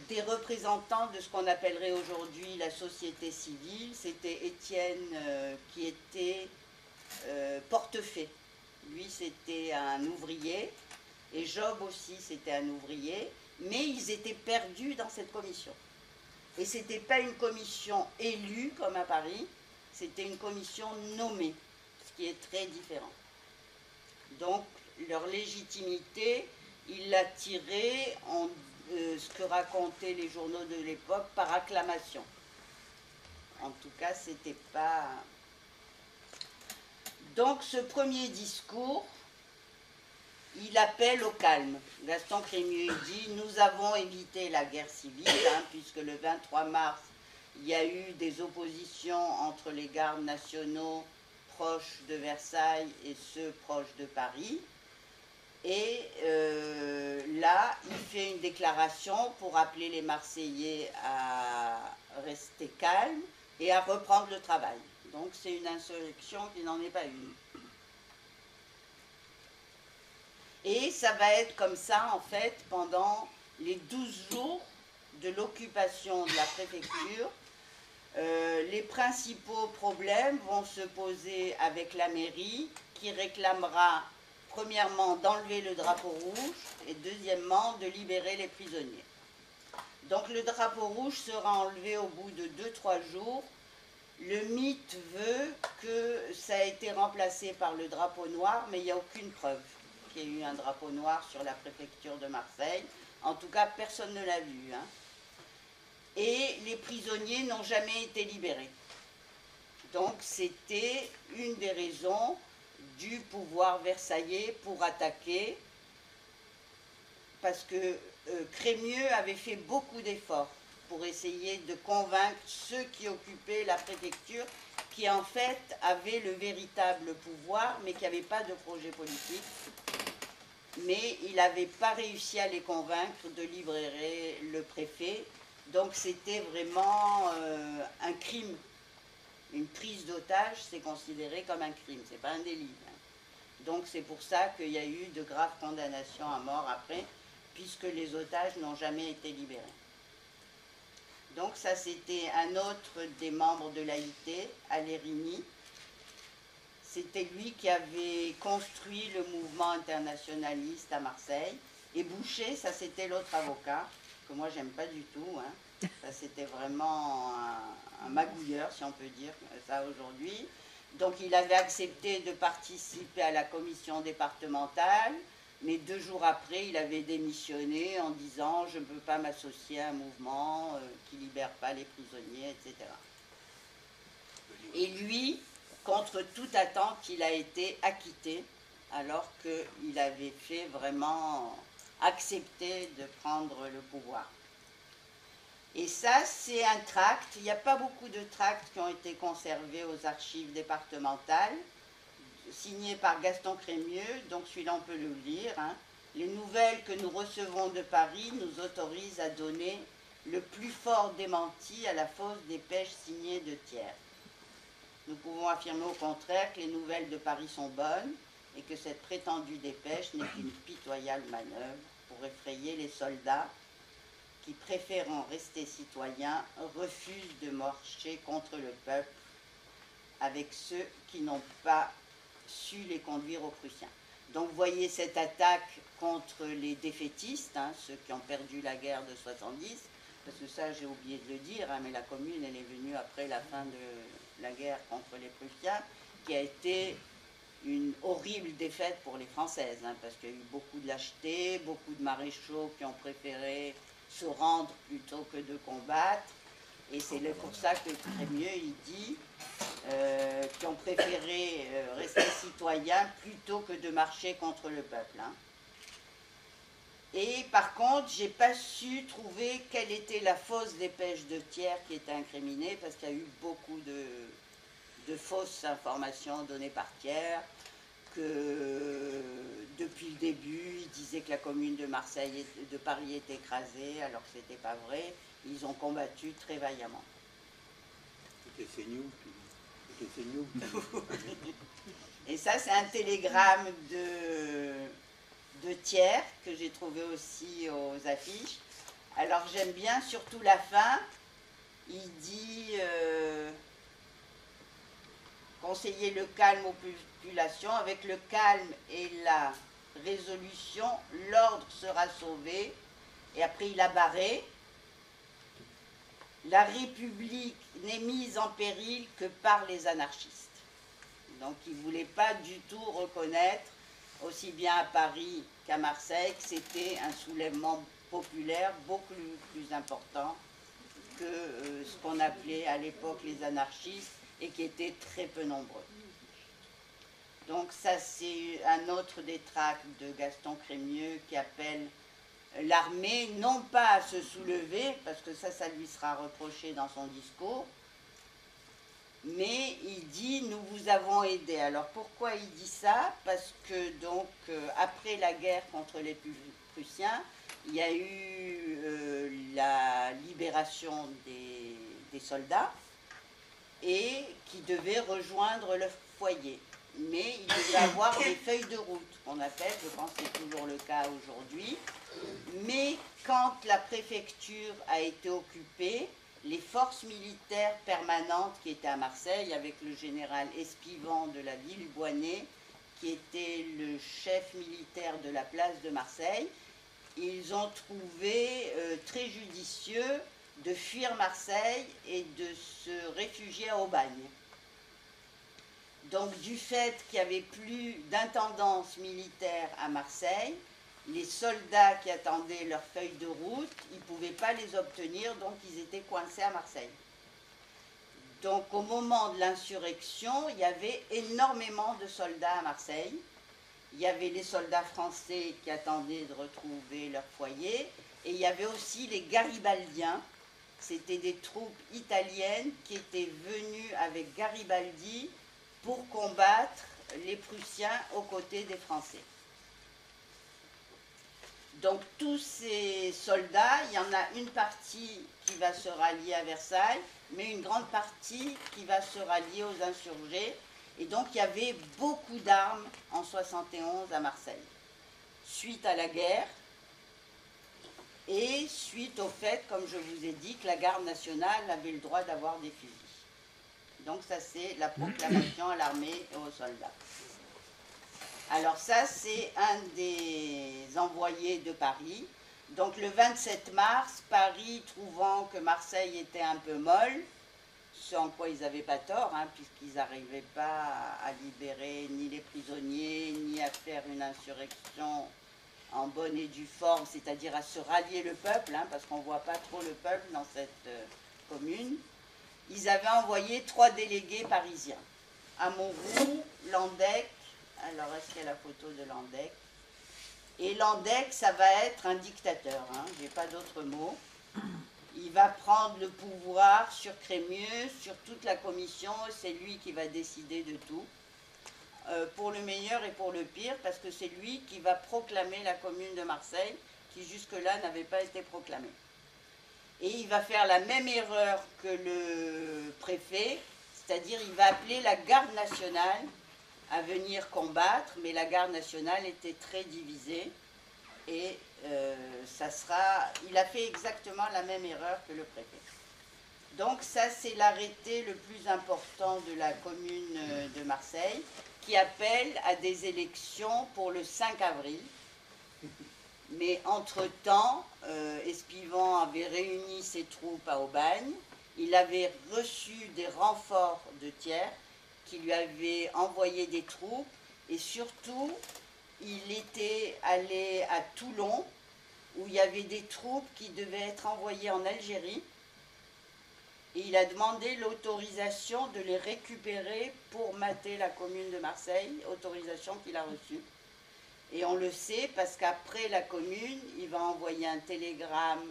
des représentants de ce qu'on appellerait aujourd'hui la société civile. C'était Étienne qui était portefaix. Lui, c'était un ouvrier. Et Job aussi, c'était un ouvrier, mais ils étaient perdus dans cette commission. Et ce n'était pas une commission élue, comme à Paris, c'était une commission nommée, ce qui est très différent. Donc, leur légitimité, ils la tiraient, ce que racontaient les journaux de l'époque, par acclamation. En tout cas, c'était pas... Donc, ce premier discours, il appelle au calme. Gaston Crémieux dit « Nous avons évité la guerre civile, hein, puisque le 23 mars, il y a eu des oppositions entre les gardes nationaux proches de Versailles et ceux proches de Paris. Et là, il fait une déclaration pour appeler les Marseillais à rester calmes et à reprendre le travail. Donc c'est une insurrection qui n'en est pas une. Et ça va être comme ça, en fait, pendant les 12 jours de l'occupation de la préfecture. Les principaux problèmes vont se poser avec la mairie, qui réclamera premièrement d'enlever le drapeau rouge et deuxièmement de libérer les prisonniers. Donc le drapeau rouge sera enlevé au bout de 2-3 jours. Le mythe veut que ça a été remplacé par le drapeau noir, mais il n'y a aucune preuve qu'il y ait eu un drapeau noir sur la préfecture de Marseille. En tout cas, personne ne l'a vu, hein. Et les prisonniers n'ont jamais été libérés. Donc c'était une des raisons du pouvoir versaillais pour attaquer, parce que Crémieux avait fait beaucoup d'efforts pour essayer de convaincre ceux qui occupaient la préfecture, qui en fait avaient le véritable pouvoir, mais qui n'avaient pas de projet politique. Mais il n'avait pas réussi à les convaincre de libérer le préfet. Donc c'était vraiment un crime. Une prise d'otage, c'est considéré comme un crime, c'est pas un délit. Hein. Donc c'est pour ça qu'il y a eu de graves condamnations à mort après, puisque les otages n'ont jamais été libérés. Donc ça, c'était un autre des membres de l'AIT, Alérini. C'était lui qui avait construit le mouvement internationaliste à Marseille. Et Boucher, ça c'était l'autre avocat, que moi j'aime pas du tout. Hein. Ça c'était vraiment un magouilleur, si on peut dire ça aujourd'hui. Donc il avait accepté de participer à la commission départementale, mais 2 jours après, il avait démissionné en disant « je ne peux pas m'associer à un mouvement qui ne libère pas les prisonniers, etc. » Et lui, contre toute attente, il a été acquitté, alors qu'il avait fait vraiment accepter de prendre le pouvoir. Et ça, c'est un tract. Il n'y a pas beaucoup de tracts qui ont été conservés aux archives départementales, signé par Gaston Crémieux, donc celui-là on peut le lire. Hein. Les nouvelles que nous recevons de Paris nous autorisent à donner le plus fort démenti à la fausse dépêche signée de Thiers. Nous pouvons affirmer au contraire que les nouvelles de Paris sont bonnes et que cette prétendue dépêche n'est qu'une pitoyable manœuvre pour effrayer les soldats qui, préférant rester citoyens, refusent de marcher contre le peuple avec ceux qui n'ont pas su les conduire aux Prussiens. Donc vous voyez cette attaque contre les défaitistes, hein, ceux qui ont perdu la guerre de 70, parce que ça j'ai oublié de le dire, hein, mais la Commune elle est venue après la fin de la guerre contre les Prussiens, qui a été une horrible défaite pour les Françaises, hein, parce qu'il y a eu beaucoup de lâcheté, beaucoup de maréchaux qui ont préféré se rendre plutôt que de combattre, et c'est pour ça que Crémieux il dit qui ont préféré rester citoyens plutôt que de marcher contre le peuple. Hein. Et par contre, j'ai pas su trouver quelle était la fausse dépêche de Thiers qui était incriminée, parce qu'il y a eu beaucoup de fausses informations données par Thiers, que depuis le début, ils disaient que la commune de Marseille, de Paris était écrasée, alors que c'était pas vrai. Ils ont combattu très vaillamment. C'était CNews. Et ça, c'est un télégramme de Thiers que j'ai trouvé aussi aux affiches. Alors j'aime bien surtout la fin. Il dit conseiller le calme aux populations. Avec le calme et la résolution, l'ordre sera sauvé. Et après il a barré. La République n'est mise en péril que par les anarchistes. Donc il ne voulait pas du tout reconnaître, aussi bien à Paris qu'à Marseille, que c'était un soulèvement populaire beaucoup plus important que ce qu'on appelait à l'époque les anarchistes et qui étaient très peu nombreux. Donc ça c'est un autre des tracts de Gaston Crémieux qui appelle l'armée, non pas à se soulever, parce que ça lui sera reproché dans son discours, mais il dit « nous vous avons aidé ». Alors pourquoi il dit ça? Parce que donc après la guerre contre les Prussiens, il y a eu la libération des soldats et qui devaient rejoindre le foyer. Mais il devait avoir des feuilles de route, qu'on appelle, je pense que c'est toujours le cas aujourd'hui. Mais quand la préfecture a été occupée, les forces militaires permanentes qui étaient à Marseille, avec le général Espivent de la Villeboinnet, qui était le chef militaire de la place de Marseille, ils ont trouvé très judicieux de fuir Marseille et de se réfugier à Aubagne. Donc du fait qu'il n'y avait plus d'intendance militaire à Marseille, les soldats qui attendaient leur feuille de route, ils ne pouvaient pas les obtenir, donc ils étaient coincés à Marseille. Donc au moment de l'insurrection, il y avait énormément de soldats à Marseille. Il y avait les soldats français qui attendaient de retrouver leur foyer, et il y avait aussi les Garibaldiens. C'était des troupes italiennes qui étaient venues avec Garibaldi pour combattre les Prussiens aux côtés des Français. Donc tous ces soldats, il y en a une partie qui va se rallier à Versailles, mais une grande partie qui va se rallier aux insurgés. Et donc il y avait beaucoup d'armes en 71 à Marseille, suite à la guerre et suite au fait, comme je vous ai dit, que la garde nationale avait le droit d'avoir des fusils. Donc ça c'est la proclamation à l'armée et aux soldats. Alors ça c'est un des envoyés de Paris. Donc le 27 mars, Paris, trouvant que Marseille était un peu molle, ce en quoi ils n'avaient pas tort, hein, puisqu'ils n'arrivaient pas à libérer ni les prisonniers, ni à faire une insurrection en bonne et due forme, c'est-à-dire à se rallier le peuple, hein, parce qu'on ne voit pas trop le peuple dans cette commune. Ils avaient envoyé 3 délégués parisiens, à Montrouge, Landec. Alors est-ce qu'il y a la photo de Landec? Et Landec, ça va être un dictateur, hein, je n'ai pas d'autre mot. Il va prendre le pouvoir sur Crémieux, sur toute la commission, c'est lui qui va décider de tout, pour le meilleur et pour le pire, parce que c'est lui qui va proclamer la commune de Marseille, qui jusque-là n'avait pas été proclamée. Et il va faire la même erreur que le préfet, c'est-à-dire il va appeler la garde nationale à venir combattre, mais la garde nationale était très divisée, et il a fait exactement la même erreur que le préfet. Donc ça c'est l'arrêté le plus important de la commune de Marseille, qui appelle à des élections pour le 5 avril. Mais entre-temps, Espivent avait réuni ses troupes à Aubagne, il avait reçu des renforts de Thiers, qui lui avaient envoyé des troupes, et surtout, il était allé à Toulon, où il y avait des troupes qui devaient être envoyées en Algérie, et il a demandé l'autorisation de les récupérer pour mater la commune de Marseille, autorisation qu'il a reçue. Et on le sait parce qu'après la commune, il va envoyer un télégramme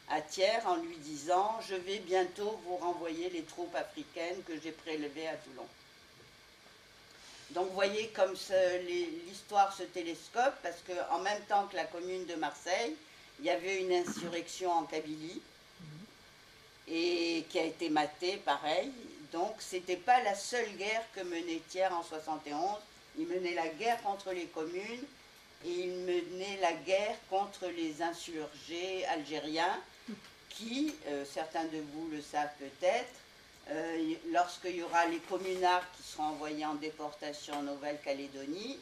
à Thiers en lui disant « Je vais bientôt vous renvoyer les troupes africaines que j'ai prélevées à Toulon ». Donc vous voyez comme l'histoire se télescope, parce qu'en même temps que la commune de Marseille, il y avait une insurrection en Kabylie, et qui a été matée pareil. Donc c'était pas la seule guerre que menait Thiers en 71, il menait la guerre contre les communes, et il menait la guerre contre les insurgés algériens, qui, certains de vous le savent peut-être, lorsqu'il y aura les communards qui seront envoyés en déportation en Nouvelle-Calédonie,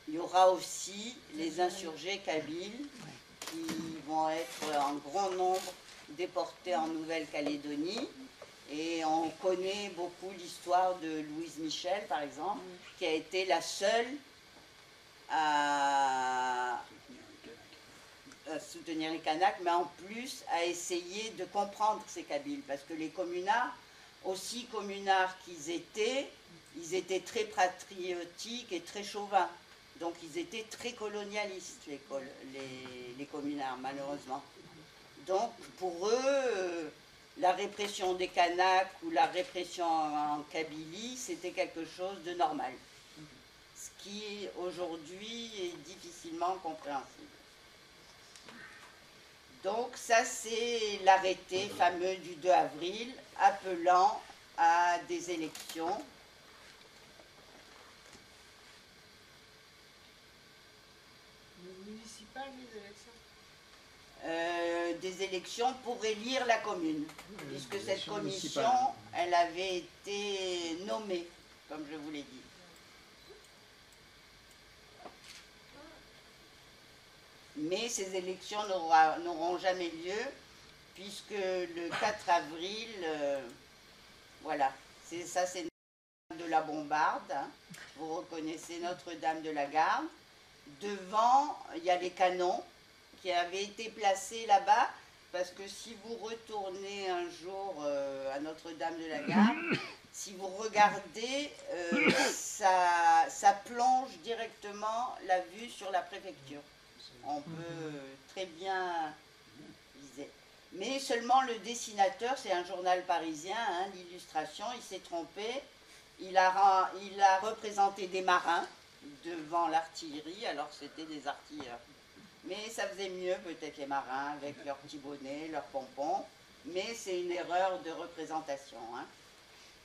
il y aura aussi les insurgés kabyles qui vont être en grand nombre déportés en Nouvelle-Calédonie. Et on connaît beaucoup l'histoire de Louise Michel, par exemple, qui a été la seule à soutenir les Kanaks, mais en plus à essayer de comprendre ces Kabyles, parce que les communards, aussi communards qu'ils étaient, ils étaient très patriotiques et très chauvins. Donc ils étaient très colonialistes, les communards, malheureusement. Donc pour eux, la répression des Kanaks ou la répression en Kabylie, c'était quelque chose de normal. Ce qui aujourd'hui est difficilement compréhensible. Donc ça c'est l'arrêté fameux du 2 avril appelant à des élections. Municipales, des élections pour élire la commune, puisque cette commission, elle avait été nommée, comme je vous l'ai dit. Mais ces élections n'auront jamais lieu, puisque le 4 avril, voilà, c'est de la Bombarde, hein. Vous reconnaissez Notre-Dame de la Garde. Devant, il y a les canons qui avaient été placés là-bas, parce que si vous retournez un jour à Notre-Dame de la Garde, si vous regardez, ça plonge directement la vue sur la préfecture. On peut très bien viser. Mais seulement le dessinateur, c'est un journal parisien, hein, l'illustration, il s'est trompé. Il a représenté des marins devant l'artillerie, alors que c'était des artilleurs. Mais ça faisait mieux peut-être les marins avec leurs petits bonnets, leurs pompons. Mais c'est une erreur de représentation, hein.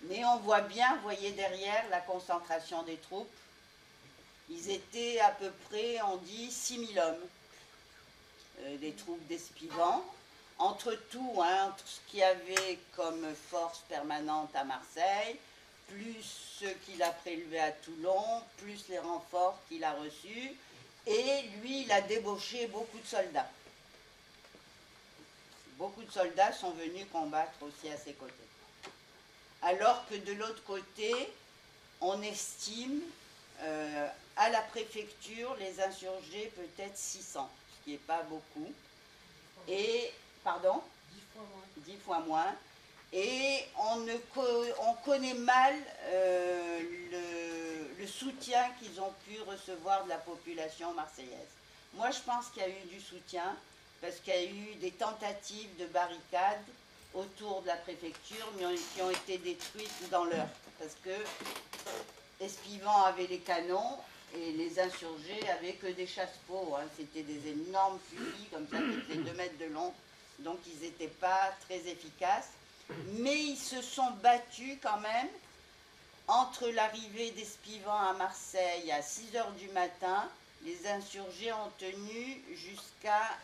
Mais on voit bien, vous voyez derrière, la concentration des troupes. Ils étaient à peu près, on dit, 6000 hommes, des troupes d'Espivans. Entre tout, hein, entre ce qu'il y avait comme force permanente à Marseille, plus ceux qu'il a prélevés à Toulon, plus les renforts qu'il a reçus. Et lui, il a débauché beaucoup de soldats. Beaucoup de soldats sont venus combattre aussi à ses côtés. Alors que de l'autre côté, on estime à la préfecture les insurgés peut-être 600, ce qui n'est pas beaucoup. Et, pardon ? 10 fois moins. Et on connaît mal le soutien qu'ils ont pu recevoir de la population marseillaise. Moi, je pense qu'il y a eu du soutien, parce qu'il y a eu des tentatives de barricades autour de la préfecture, mais qui ont été détruites dans l'heure, parce que Espivans avait les canons et les insurgés avaient que des chasse-peaux, hein. C'était des énormes fusils comme ça qui faisaient 2 mètres de long, donc ils n'étaient pas très efficaces, mais ils se sont battus quand même entre l'arrivée d'Espivans à Marseille à 6 h du matin. Les insurgés ont tenu jusqu'à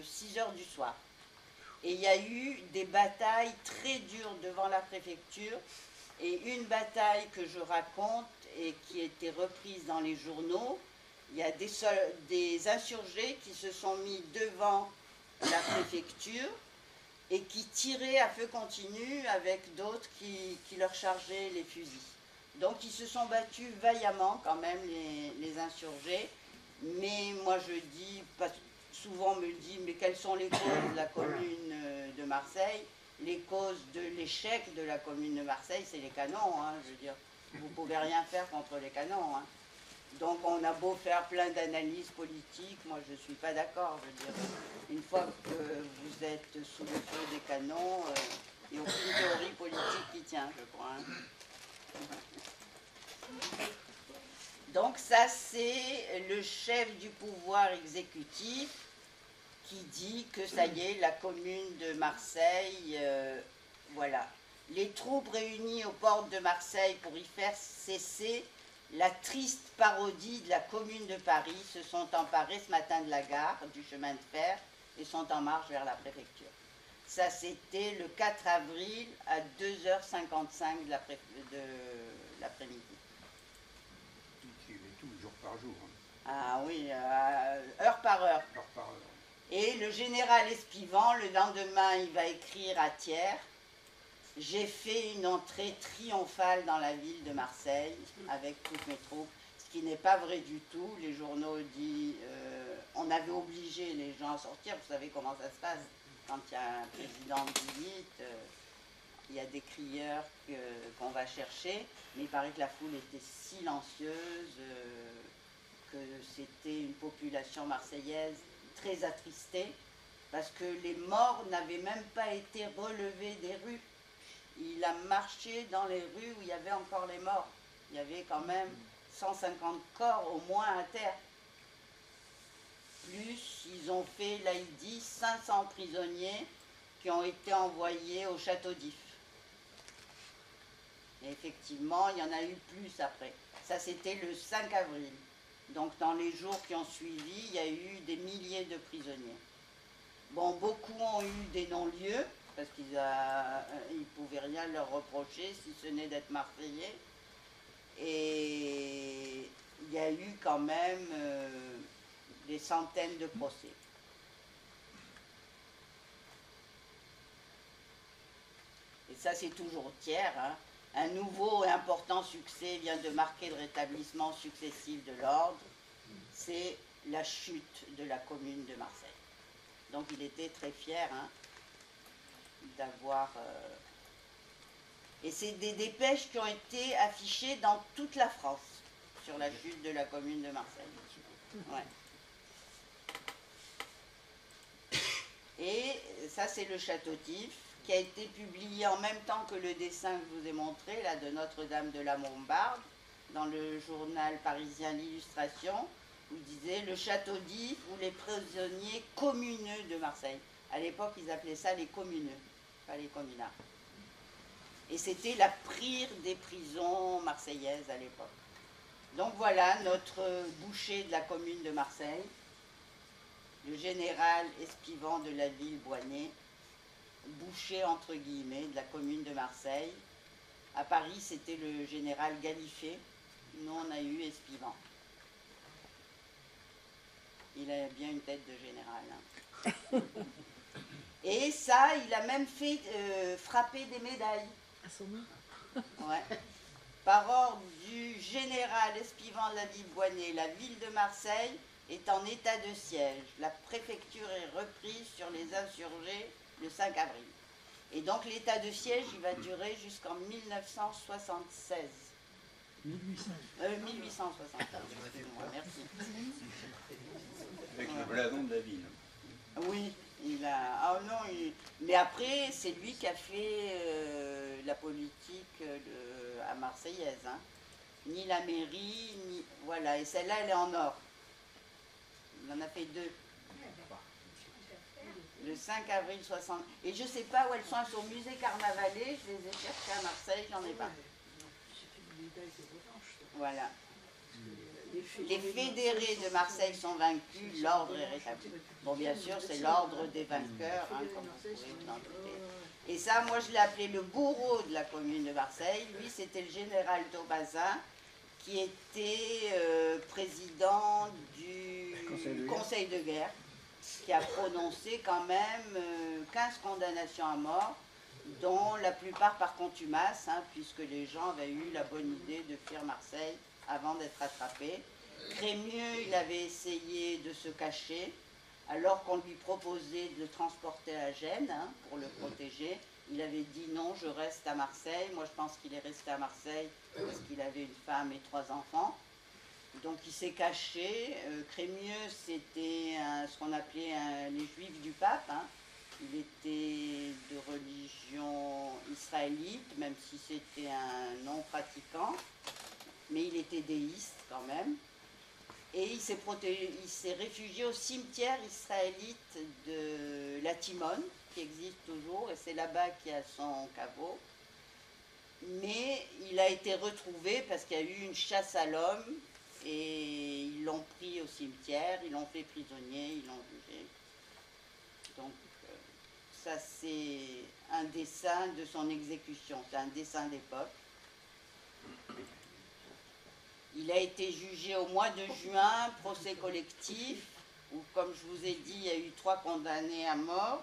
6 h du soir. Et il y a eu des batailles très dures devant la préfecture. Et une bataille que je raconte et qui a été reprise dans les journaux, il y a des insurgés qui se sont mis devant la préfecture et qui tiraient à feu continu avec d'autres qui leur chargeaient les fusils. Donc ils se sont battus vaillamment quand même, les insurgés. Mais moi je dis, souvent on me dit, mais quelles sont les causes de la commune de Marseille? Les causes de l'échec de la commune de Marseille, c'est les canons, hein, je veux dire. Vous ne pouvez rien faire contre les canons, hein. Donc on a beau faire plein d'analyses politiques, moi je ne suis pas d'accord, je veux dire. Une fois que vous êtes sous le feu des canons, il n'y a aucune théorie politique qui tient, je crois, hein. Donc ça, c'est le chef du pouvoir exécutif qui dit que ça y est, la commune de Marseille, voilà. Les troupes réunies aux portes de Marseille pour y faire cesser la triste parodie de la commune de Paris se sont emparées ce matin de la gare, du chemin de fer, et sont en marche vers la préfecture. Ça, c'était le 4 avril à 2 h 55 de l'après-midi. Tout, jour par jour. Hein. Ah oui, heure par heure. Heure par heure. Et le général Espivans, le lendemain, il va écrire à Thiers: j'ai fait une entrée triomphale dans la ville de Marseille avec toutes mes troupes, ce qui n'est pas vrai du tout. Les journaux disent on avait obligé les gens à sortir. Vous savez comment ça se passe quand il y a un président de visite, il y a des crieurs qu'on va chercher, mais il paraît que la foule était silencieuse, que c'était une population marseillaise très attristée, parce que les morts n'avaient même pas été relevés des rues. Il a marché dans les rues où il y avait encore les morts. Il y avait quand même 150 corps au moins à terre. Plus, ils ont fait, là il dit, 500 prisonniers qui ont été envoyés au château d'If. Et effectivement, il y en a eu plus après. Ça, c'était le 5 avril. Donc, dans les jours qui ont suivi, il y a eu des milliers de prisonniers. Bon, beaucoup ont eu des non-lieux, parce qu'ils ne pouvaient rien leur reprocher, si ce n'est d'être marseillais. Et il y a eu quand même des centaines de procès. Et ça, c'est toujours tiers, hein. Un nouveau et important succès vient de marquer le rétablissement successif de l'ordre. C'est la chute de la commune de Marseille. Donc il était très fier, hein, d'avoir... Et c'est des dépêches qui ont été affichées dans toute la France sur la chute de la commune de Marseille. Ouais. Et ça, c'est le château d'If, qui a été publié en même temps que le dessin que je vous ai montré, là, de Notre-Dame de la Bombarde, dans le journal parisien L'Illustration, où il disait « Le château d'If ou les prisonniers communeux de Marseille ». À l'époque, ils appelaient ça les communeux, pas les communards. Et c'était la pire des prisons marseillaises à l'époque. Donc voilà notre boucher de la commune de Marseille, le général Espivant de la ville Boigné, boucher entre guillemets de la commune de Marseille. À Paris, c'était le général Gallifet. Nous, on a eu Espivant. Il a bien une tête de général. Hein. Et ça, il a même fait frapper des médailles. À son nom. Ouais. Par ordre du général Espivant de la ville Boigné, la ville de Marseille est en état de siège. La préfecture est reprise sur les insurgés le 5 avril. Et donc l'état de siège, il va durer jusqu'en 1976. 1876. Merci. Avec le blason de la ville. Oui, il a... Ah non, mais après, c'est lui qui a fait la politique à Marseillaise. Hein. Ni la mairie, ni... Voilà, et celle-là, elle est en or. Il en a fait 2. Le 5 avril 60. Et je ne sais pas où elles sont, elles sont au musée Carnavalet, je les ai cherchées à Marseille, j'en ai pas. Voilà. Les fédérés de Marseille sont vaincus, l'ordre est rétabli. Bon, bien sûr, c'est l'ordre des vainqueurs, hein, comme vous pouvez vous en douter. Et ça, moi, je l'ai appelé le bourreau de la commune de Marseille. Lui, c'était le général Taubazin, qui était président du Conseil de guerre, qui a prononcé quand même 15 condamnations à mort, dont la plupart par contumace, hein, puisque les gens avaient eu la bonne idée de fuir Marseille avant d'être attrapés. Crémieux, il avait essayé de se cacher, alors qu'on lui proposait de le transporter à Gênes, hein, pour le protéger. Il avait dit non, je reste à Marseille. Moi, je pense qu'il est resté à Marseille parce qu'il avait une femme et 3 enfants. Donc il s'est caché. Crémieux, c'était ce qu'on appelait les juifs du pape. Hein. Il était de religion israélite, même si c'était un non-pratiquant. Mais il était déiste quand même. Et il s'est réfugié au cimetière israélite de la Timone, qui existe toujours, et c'est là-bas qu'il y a son caveau. Mais il a été retrouvé parce qu'il y a eu une chasse à l'homme, et ils l'ont pris au cimetière, ils l'ont fait prisonnier, ils l'ont jugé. Donc ça c'est un dessin de son exécution, c'est un dessin d'époque. Il a été jugé au mois de juin, procès collectif, où comme je vous ai dit, il y a eu 3 condamnés à mort,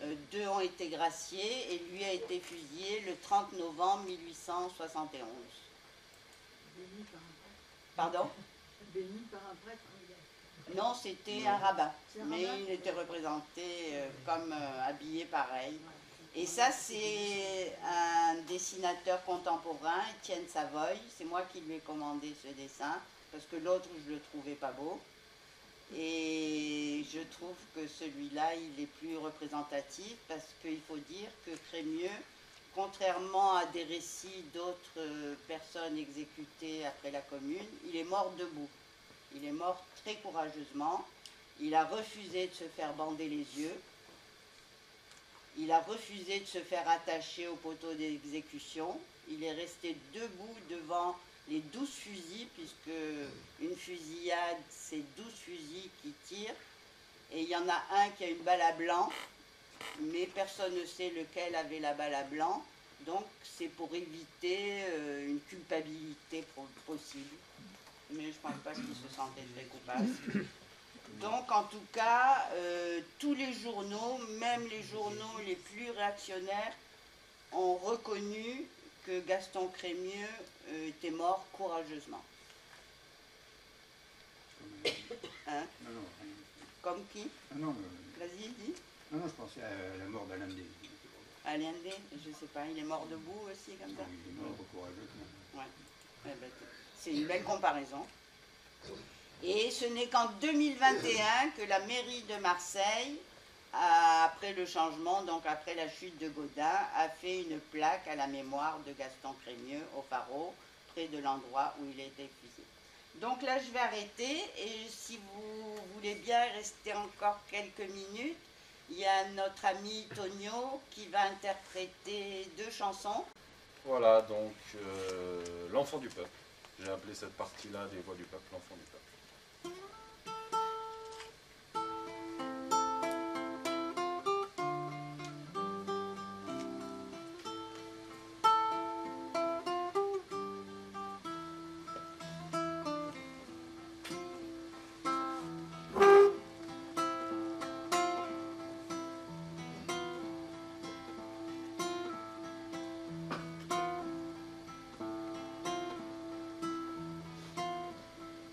2 ont été graciés, et lui a été fusillé le 30 novembre 1871. Béni par un prêtre. Pardon? Béni par un prêtre. Non, c'était un rabbin, C'est un mais rabbin. il était représenté comme habillé pareil. Et ça, c'est un dessinateur contemporain, Étienne Savoy. C'est moi qui lui ai commandé ce dessin, parce que l'autre, je le trouvais pas beau. Et je trouve que celui-là, il est plus représentatif, parce qu'il faut dire que Crémieux, contrairement à des récits d'autres personnes exécutées après la Commune, il est mort debout. Il est mort très courageusement. Il a refusé de se faire bander les yeux. Il a refusé de se faire attacher au poteau d'exécution. Il est resté debout devant les 12 fusils, puisque une fusillade, c'est 12 fusils qui tirent. Et il y en a un qui a une balle à blanc, mais personne ne sait lequel avait la balle à blanc. Donc c'est pour éviter une culpabilité possible. Mais je ne pense pas qu'il se sentait très coupable. Donc en tout cas, tous les journaux, même les journaux les plus réactionnaires, ont reconnu que Gaston Crémieux était mort courageusement. Hein? Non, non, rien. Comme qui? Ah non, Vas-y, dis. non, je pensais à la mort d'Alain D. Allende, je sais pas, il est mort debout aussi, comme ça? Oui, il est mort courageusement. Ouais. Eh ben, c'est une belle comparaison. Et ce n'est qu'en 2021 que la mairie de Marseille, après le changement, donc après la chute de Gaudin, a fait une plaque à la mémoire de Gaston Crémieux au Pharaon, près de l'endroit où il a été fusillé. Donc là, je vais arrêter, et si vous voulez bien rester encore quelques minutes, il y a notre ami Tonio qui va interpréter 2 chansons. Voilà, donc l'enfant du peuple. J'ai appelé cette partie-là des voix du peuple, l'enfant du peuple.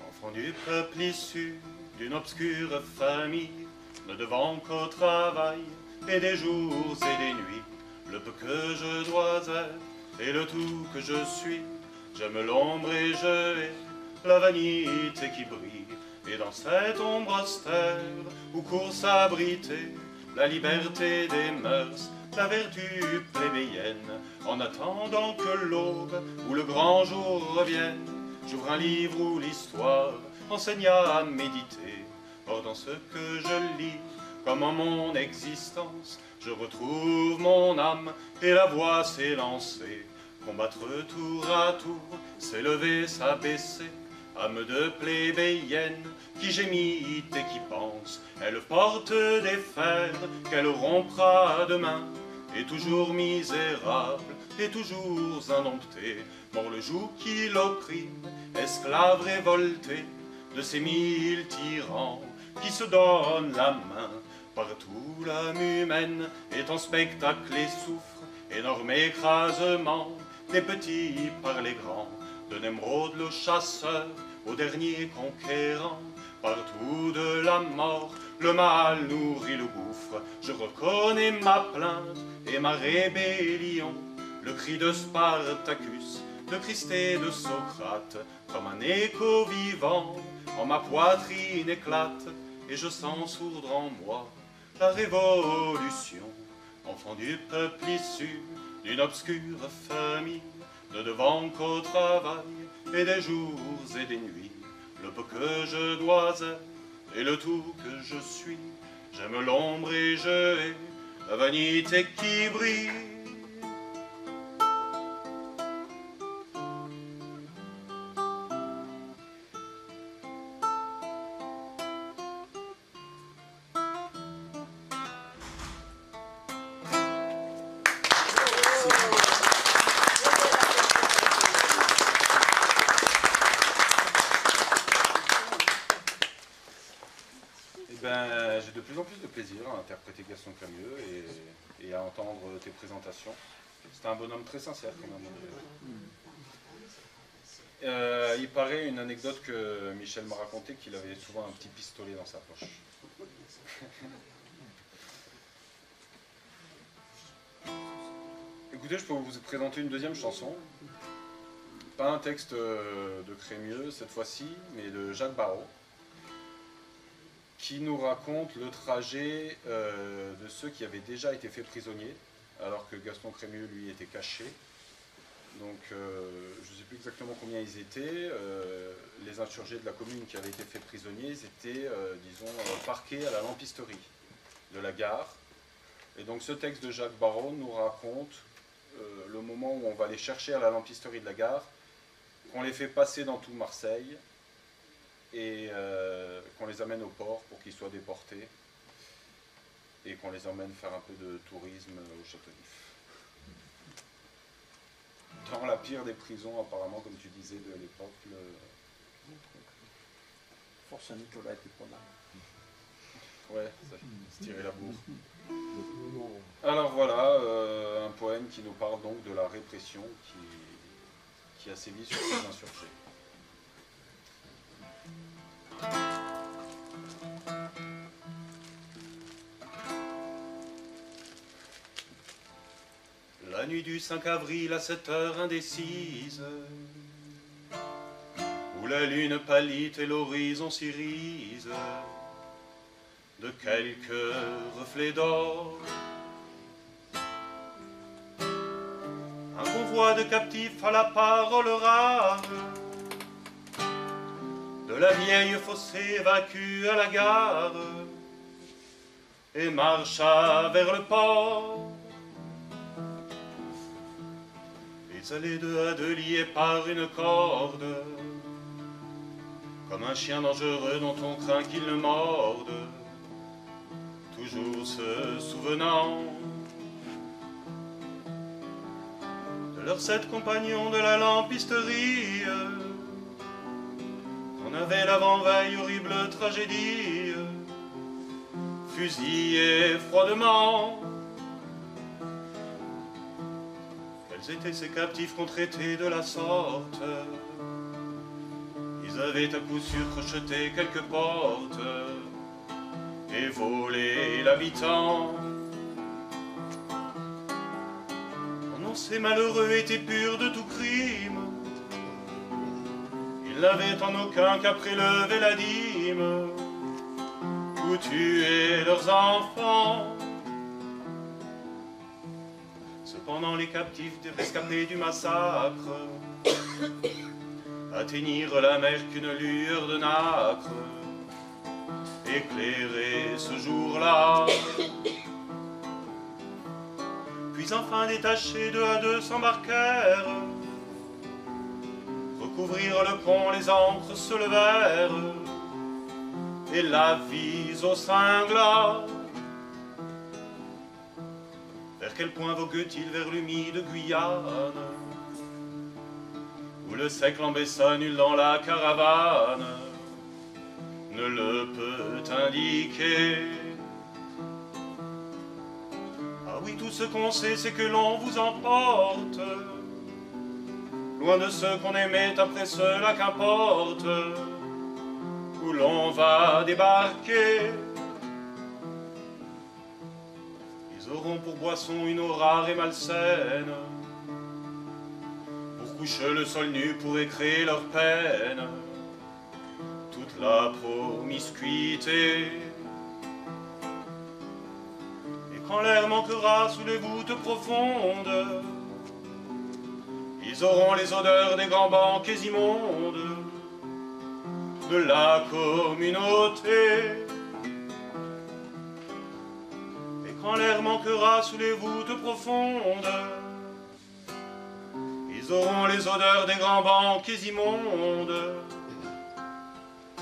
Enfant du peuple issu d'une obscure famille, ne devant qu'au travail et des jours et des nuits, le peu que je dois être et le tout que je suis, j'aime l'ombre et je hais la vanité qui brille, et dans cette ombre austère où court s'abriter la liberté des mœurs, la vertu plébéienne, en attendant que l'aube ou le grand jour revienne, j'ouvre un livre où l'histoire enseigne à méditer. Or dans ce que je lis, comme en mon existence, je retrouve mon âme et la voix s'élancer. Combattre tour à tour, s'élever, s'abaisser, âme de plébéienne qui gémit et qui pense. Elle porte des fers qu'elle rompra demain, et toujours misérable, et toujours indomptée, mord le joug qui l'opprime, esclave révolté de ces 1000 tyrans qui se donnent la main. Partout l'âme humaine est en spectacle et souffre, énorme écrasement des petits par les grands, de Nemrod le chasseur au dernier conquérant. Partout de la mort, le mal nourrit le gouffre. Je reconnais ma plainte et ma rébellion, le cri de Spartacus, de Christ et de Socrate, comme un écho vivant, en ma poitrine éclate, et je sens sourdre en moi la révolution. Enfant du peuple issu d'une obscure famille, ne devant qu'au travail et des jours et des nuits, le peu que je dois être et le tout que je suis, j'aime l'ombre et je hais la vanité qui brille. J'ai de plus en plus de plaisir à interpréter Gaston Crémieux et à entendre tes présentations. C'était un bonhomme très sincère quand même. Il paraît une anecdote que Michel m'a racontée, qu'il avait souvent un petit pistolet dans sa poche. Écoutez, je peux vous présenter une deuxième chanson. Pas un texte de Crémieux cette fois-ci, mais de Jacques Barrot, qui nous raconte le trajet de ceux qui avaient déjà été faits prisonniers, alors que Gaston Crémieux, lui, était caché. Donc, je ne sais plus exactement combien ils étaient. Les insurgés de la commune qui avaient été faits prisonniers, ils étaient, disons, parqués à la lampisterie de la gare. Et donc, ce texte de Jacques Barrot nous raconte le moment où on va les chercher à la lampisterie de la gare, qu'on les fait passer dans tout Marseille, et qu'on les amène au port pour qu'ils soient déportés et qu'on les emmène faire un peu de tourisme au Château-Neuf. Dans la pire des prisons, apparemment, comme tu disais, de l'époque, Force Saint-Nicolas était pas mal. Ouais, ça se tirer la bourre. Alors voilà, un poème qui nous parle donc de la répression qui a sévi sur ces insurgés. La nuit du 5 avril à cette heure indécise, où la lune pâlit et l'horizon s'irise de quelques reflets d'or, un convoi de captifs à la parole rare de la vieille fossée vaincue à la gare et marcha vers le port. Ils allaient deux à deux liés par une corde, comme un chien dangereux dont on craint qu'il ne morde, toujours se souvenant de leurs 7 compagnons de la lampisterie, qu'on avait l'avant-veille horrible tragédie, fusillés froidement. Quels étaient ces captifs qu'on traitait de la sorte? Ils avaient à coup sûr crocheté quelques portes et volé l'habitant. Oh non, ces malheureux étaient purs de tout crime. Ils n'avaient en aucun cas prélevé la dîme ou tué leurs enfants. Cependant les captifs rescapés du massacre atteignirent la mer qu'une lueur de nacre éclairait ce jour-là. Puis enfin détachés deux à deux s'embarquèrent, recouvrirent le pont, les ancres se levèrent et l'avis au cinglat. Vers quel point vogue-t-il? Vers l'humide Guyane, où le sec l'embessa, nul dans la caravane ne le peut indiquer. Ah oui, tout ce qu'on sait, c'est que l'on vous emporte loin de ceux qu'on aimait, après cela qu'importe où l'on va débarquer. Ils auront pour boisson une eau rare et malsaine, pour coucher le sol nu, pour écréer leur peine, toute la promiscuité. Et quand l'air manquera sous les voûtes profondes, ils auront les odeurs des grands banquets immondes de la communauté. Quand l'air manquera sous les voûtes profondes, ils auront les odeurs des grands banquets immondes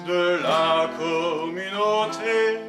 de la communauté.